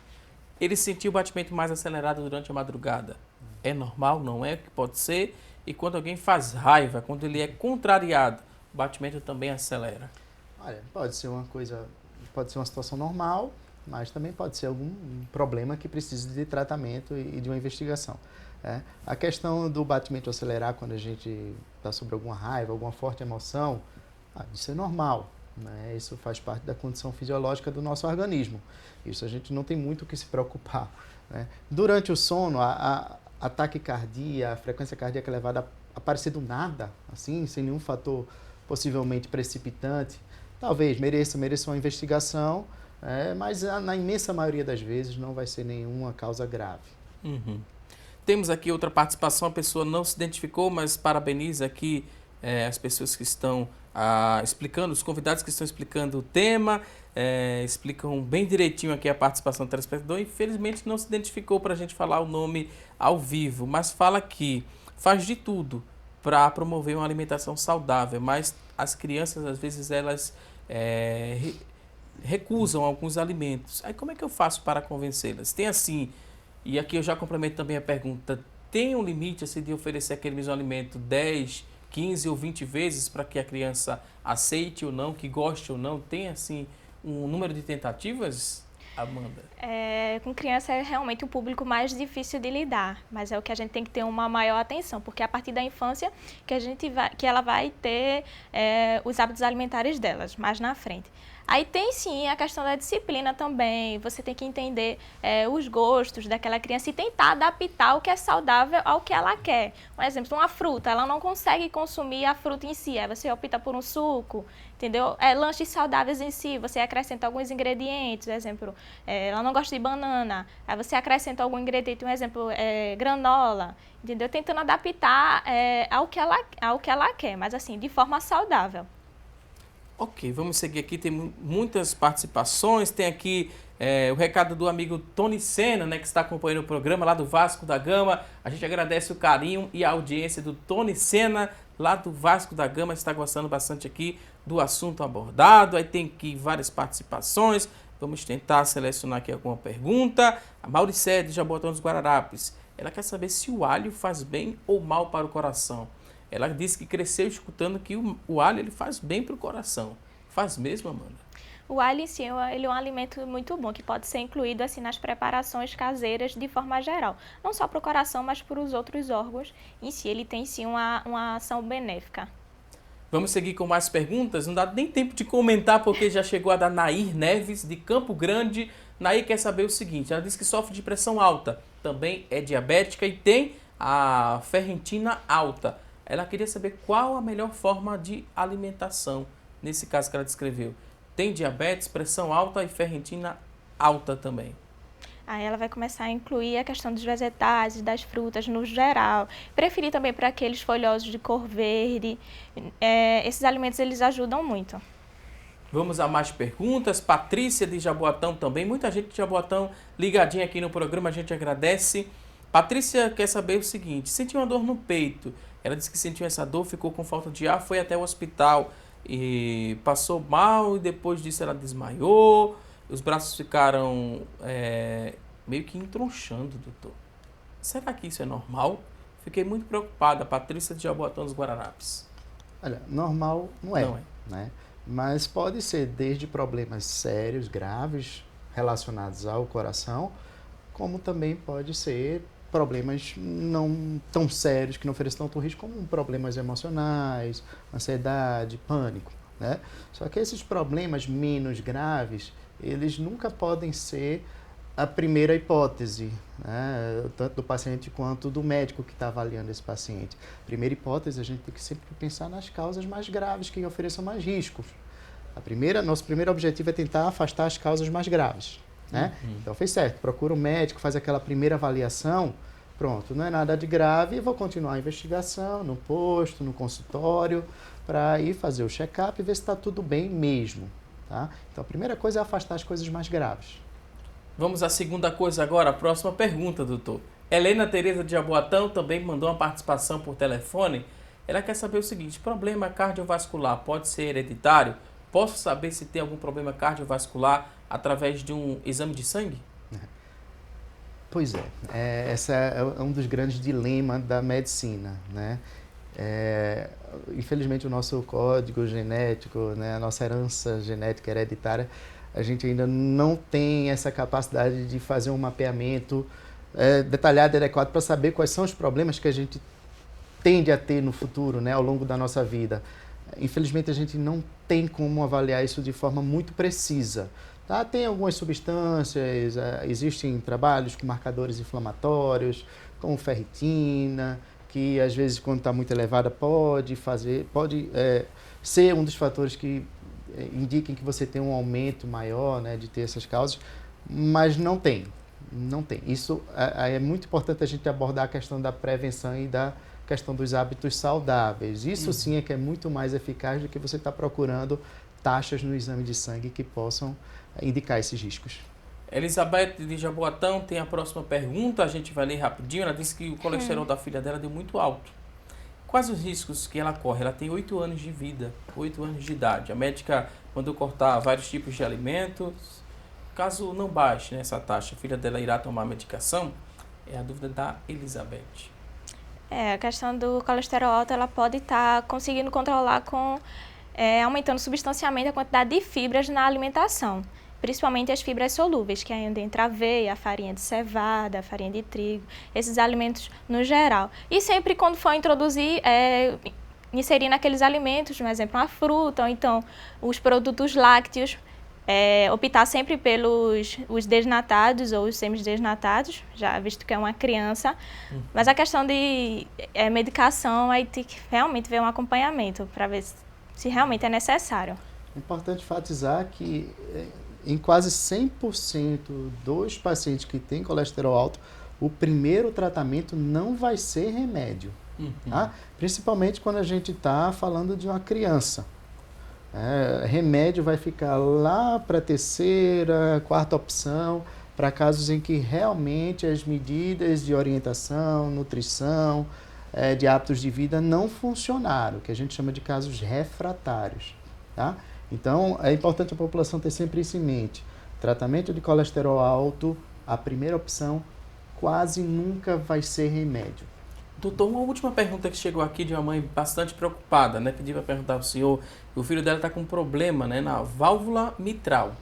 Ele sentiu o batimento mais acelerado durante a madrugada. É normal? Não é? Que pode ser? E quando alguém faz raiva, quando ele é contrariado, o batimento também acelera.
Olha, pode ser uma situação normal, mas também pode ser algum problema que precise de tratamento e de uma investigação. A questão do batimento acelerar quando a gente está sobre alguma raiva, alguma forte emoção, isso é normal, né? Isso faz parte da condição fisiológica do nosso organismo. Isso a gente não tem muito o que se preocupar, né? Durante o sono, a taquicardia, a frequência cardíaca elevada aparecer do nada, assim, sem nenhum fator possivelmente precipitante, talvez mereça uma investigação, mas na imensa maioria das vezes não vai ser nenhuma causa grave.
Temos aqui outra participação, a pessoa não se identificou, mas parabeniza aqui as pessoas que estão explicando, os convidados que estão explicando o tema, explicam bem direitinho aqui a participação do telespectador. Infelizmente não se identificou para a gente falar o nome ao vivo, mas fala que faz de tudo para promover uma alimentação saudável, mas as crianças às vezes elas recusam alguns alimentos. Aí como é que eu faço para convencê-las? Tem assim, e aqui eu já complemento também a pergunta, tem um limite assim, de oferecer aquele mesmo alimento 10, 15 ou 20 vezes para que a criança aceite ou não, que goste ou não? Tem assim um número de tentativas, Amanda?
Com criança é realmente o público mais difícil de lidar, mas é o que a gente tem que ter uma maior atenção, porque é a partir da infância que ela vai ter os hábitos alimentares delas mais na frente. Aí tem sim a questão da disciplina também, você tem que entender os gostos daquela criança e tentar adaptar o que é saudável ao que ela quer. Um exemplo, uma fruta, ela não consegue consumir a fruta em si, aí você opta por um suco, entendeu? Lanches saudáveis em si, você acrescenta alguns ingredientes, exemplo, ela não gosta de banana, aí você acrescenta algum ingrediente, um exemplo, granola, entendeu? Tentando adaptar ao que ela quer, mas assim, de forma saudável.
Ok, vamos seguir aqui, tem muitas participações, tem aqui o recado do amigo Tony Sena, né, que está acompanhando o programa lá do Vasco da Gama. A gente agradece o carinho e a audiência do Tony Sena, lá do Vasco da Gama, está gostando bastante aqui do assunto abordado. Aí tem aqui várias participações, Vamos tentar selecionar aqui alguma pergunta. A Mauricé de Jaboatão dos Guararapes. Ela quer saber se o alho faz bem ou mal para o coração. Ela disse que cresceu escutando que o alho ele faz bem para o coração. Faz mesmo, Amanda?
O alho em si, ele é um alimento muito bom, que pode ser incluído assim nas preparações caseiras de forma geral. Não só para o coração, mas para os outros órgãos. Em si, ele tem sim uma ação benéfica.
Vamos seguir com mais perguntas? Não dá nem tempo de comentar, porque já chegou a da Nair Neves, de Campo Grande. Nair quer saber o seguinte, ela diz que sofre de pressão alta, também é diabética e tem a ferritina alta. Ela queria saber qual a melhor forma de alimentação, nesse caso que ela descreveu. Tem diabetes, pressão alta e ferritina alta também.
Aí ela vai começar a incluir a questão dos vegetais e das frutas no geral. Preferir também para aqueles folhosos de cor verde. Esses alimentos eles ajudam muito.
Vamos a mais perguntas. Patrícia de Jaboatão também. Muita gente de Jaboatão ligadinha aqui no programa, a gente agradece. Patrícia quer saber o seguinte, sentiu uma dor no peito. Ela disse que sentiu essa dor, ficou com falta de ar, foi até o hospital e passou mal e depois disso ela desmaiou. Os braços ficaram meio que entronchando, doutor. Será que isso é normal? Fiquei muito preocupada. Patrícia de Jaboatão dos Guararapes.
Olha, normal não é.
Não é.
Né? Mas pode ser desde problemas sérios, graves, relacionados ao coração, como também pode ser problemas não tão sérios, que não oferecem tanto risco, como problemas emocionais, ansiedade, pânico. Né? Só que esses problemas menos graves, eles nunca podem ser a primeira hipótese, né? Tanto do paciente quanto do médico que está avaliando esse paciente. Primeira hipótese, a gente tem que sempre pensar nas causas mais graves, que ofereçam mais riscos. Nosso primeiro objetivo é tentar afastar as causas mais graves. Né? Então fez certo, procura o médico, faz aquela primeira avaliação, pronto, não é nada de grave, vou continuar a investigação no posto, no consultório, para ir fazer o check-up e ver se está tudo bem mesmo. Tá? Então a primeira coisa é afastar as coisas mais graves.
Vamos à segunda coisa agora, a próxima pergunta, doutor. Helena Tereza de Jaboatão também mandou uma participação por telefone. Ela quer saber o seguinte, problema cardiovascular pode ser hereditário? Posso saber se tem algum problema cardiovascular através de um exame de sangue?
Pois é, esse é um dos grandes dilemas da medicina, né? Infelizmente o nosso código genético, né, a nossa herança genética hereditária, a gente ainda não tem essa capacidade de fazer um mapeamento detalhado e adequado para saber quais são os problemas que a gente tende a ter no futuro, né, ao longo da nossa vida. Infelizmente a gente não tem como avaliar isso de forma muito precisa. Tá? Tem algumas substâncias, existem trabalhos com marcadores inflamatórios, como ferritina, que às vezes quando está muito elevada pode ser um dos fatores que indiquem que você tem um aumento maior, né, de ter essas causas, mas não tem. Isso é muito importante a gente abordar a questão da prevenção e da questão dos hábitos saudáveis. Isso sim é que é muito mais eficaz do que você estar procurando taxas no exame de sangue que possam indicar esses riscos.
Elizabeth de Jaboatão tem a próxima pergunta, a gente vai ler rapidinho. Ela disse que o colesterol da filha dela deu muito alto. Quais os riscos que ela corre? Ela tem 8 anos de vida, 8 anos de idade. A médica mandou cortar vários tipos de alimentos. Caso não baixe essa taxa, a filha dela irá tomar medicação? É a dúvida da Elizabeth.
A questão do colesterol alto, ela pode estar conseguindo controlar aumentando substancialmente a quantidade de fibras na alimentação, principalmente as fibras solúveis, que ainda entra a aveia, a farinha de cevada, a farinha de trigo, esses alimentos no geral. E sempre quando for introduzir, inserir naqueles alimentos, por exemplo, uma fruta, ou então os produtos lácteos, optar sempre pelos os desnatados ou os semidesnatados, já visto que é uma criança. Mas a questão de medicação, aí tem que realmente ver um acompanhamento para ver se realmente é necessário.
É importante enfatizar que em quase 100% dos pacientes que têm colesterol alto, o primeiro tratamento não vai ser remédio. Tá? Principalmente quando a gente está falando de uma criança. Remédio vai ficar lá para a terceira, quarta opção, para casos em que realmente as medidas de orientação, nutrição, de hábitos de vida não funcionaram, que a gente chama de casos refratários. Tá? Então, é importante a população ter sempre isso em mente. Tratamento de colesterol alto, a primeira opção quase nunca vai ser remédio.
Doutor, uma última pergunta que chegou aqui de uma mãe bastante preocupada, né? Pedi para perguntar ao senhor, o filho dela está com um problema, né, na válvula mitral.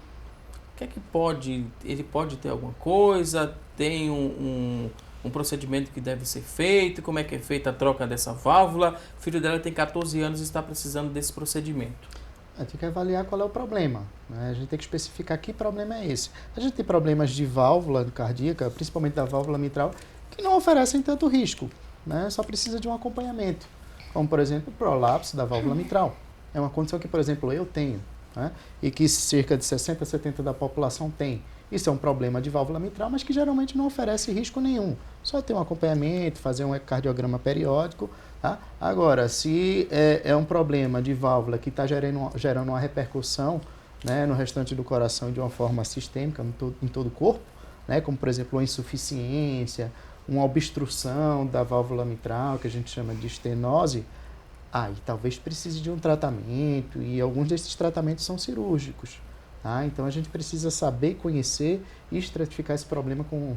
O que é que pode, ele pode ter alguma coisa? Tem um procedimento que deve ser feito? Como é que é feita a troca dessa válvula? O filho dela tem 14 anos e está precisando desse procedimento.
A gente tem que avaliar qual é o problema, né? A gente tem que especificar que problema é esse. A gente tem problemas de válvula cardíaca, principalmente da válvula mitral, que não oferecem tanto risco, né? Só precisa de um acompanhamento, como por exemplo o prolapso da válvula mitral. É uma condição que, por exemplo, eu tenho, né? E que cerca de 60% a 70% da população tem. Isso é um problema de válvula mitral, mas que geralmente não oferece risco nenhum. Só ter um acompanhamento, fazer um ecocardiograma periódico. Tá? Agora, se é um problema de válvula que está gerando uma repercussão, né, no restante do coração de uma forma sistêmica em todo o corpo, né, como por exemplo uma insuficiência, uma obstrução da válvula mitral, que a gente chama de estenose, aí talvez precise de um tratamento, e alguns desses tratamentos são cirúrgicos. Tá? Então a gente precisa saber, conhecer e estratificar esse problema com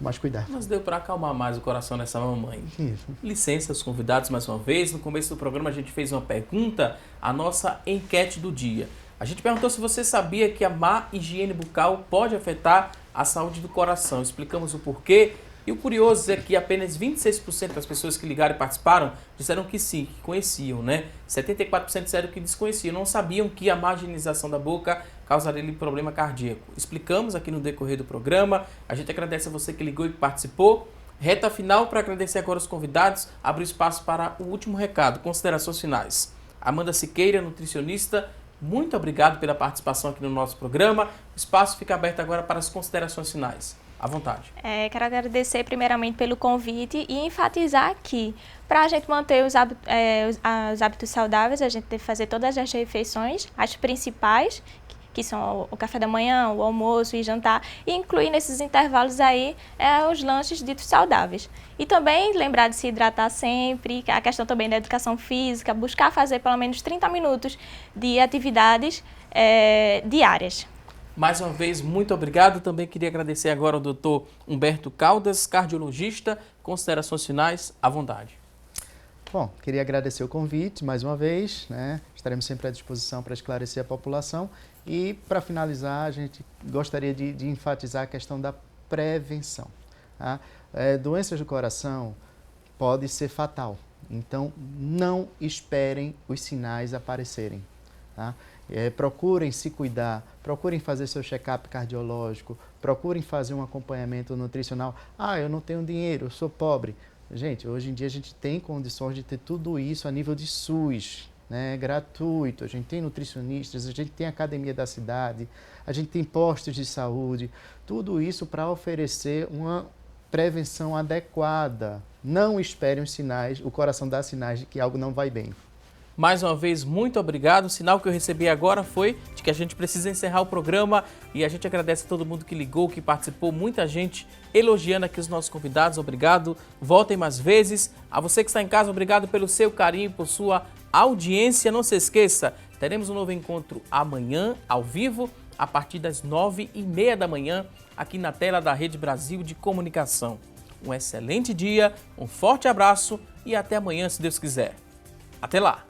mais cuidado.
Mas deu para acalmar mais o coração dessa mamãe.
Isso.
Licença aos convidados mais uma vez. No começo do programa a gente fez uma pergunta, a nossa enquete do dia. A gente perguntou se você sabia que a má higiene bucal pode afetar a saúde do coração. Explicamos o porquê. E o curioso é que apenas 26% das pessoas que ligaram e participaram disseram que sim, que conheciam, né? 74% disseram que desconheciam, não sabiam que a má higienização da boca causaria problema cardíaco. Explicamos aqui no decorrer do programa. A gente agradece a você que ligou e participou. Reta final, para agradecer agora os convidados, abre espaço para o último recado, considerações finais. Amanda Siqueira, nutricionista, muito obrigado pela participação aqui no nosso programa. O espaço fica aberto agora para as considerações finais. À vontade.
Quero agradecer primeiramente pelo convite e enfatizar aqui, para a gente manter os hábitos saudáveis, a gente deve fazer todas as refeições, as principais, que são o café da manhã, o almoço e jantar, e incluir nesses intervalos aí os lanches ditos saudáveis. E também lembrar de se hidratar sempre, a questão também da educação física, buscar fazer pelo menos 30 minutos de atividades diárias.
Mais uma vez, muito obrigado. Também queria agradecer agora ao doutor Humberto Caldas, cardiologista. Considerações finais, à vontade.
Bom, queria agradecer o convite mais uma vez, né? Estaremos sempre à disposição para esclarecer a população. E, para finalizar, a gente gostaria de enfatizar a questão da prevenção. Tá? Doenças do coração pode ser fatal, então não esperem os sinais aparecerem. Tá? Procurem se cuidar, procurem fazer seu check-up cardiológico, procurem fazer um acompanhamento nutricional. Eu não tenho dinheiro, eu sou pobre. Gente, hoje em dia a gente tem condições de ter tudo isso a nível de SUS, né, gratuito. A gente tem nutricionistas, a gente tem academia da cidade, a gente tem postos de saúde, tudo isso para oferecer uma prevenção adequada. Não esperem os sinais, o coração dá sinais de que algo não vai bem.
Mais uma vez, muito obrigado. O sinal que eu recebi agora foi de que a gente precisa encerrar o programa e a gente agradece a todo mundo que ligou, que participou, muita gente elogiando aqui os nossos convidados. Obrigado. Voltem mais vezes. A você que está em casa, obrigado pelo seu carinho, por sua audiência. Não se esqueça, teremos um novo encontro amanhã, ao vivo, a partir das 9h30 da manhã, aqui na tela da Rede Brasil de Comunicação. Um excelente dia, um forte abraço e até amanhã, se Deus quiser. Até lá!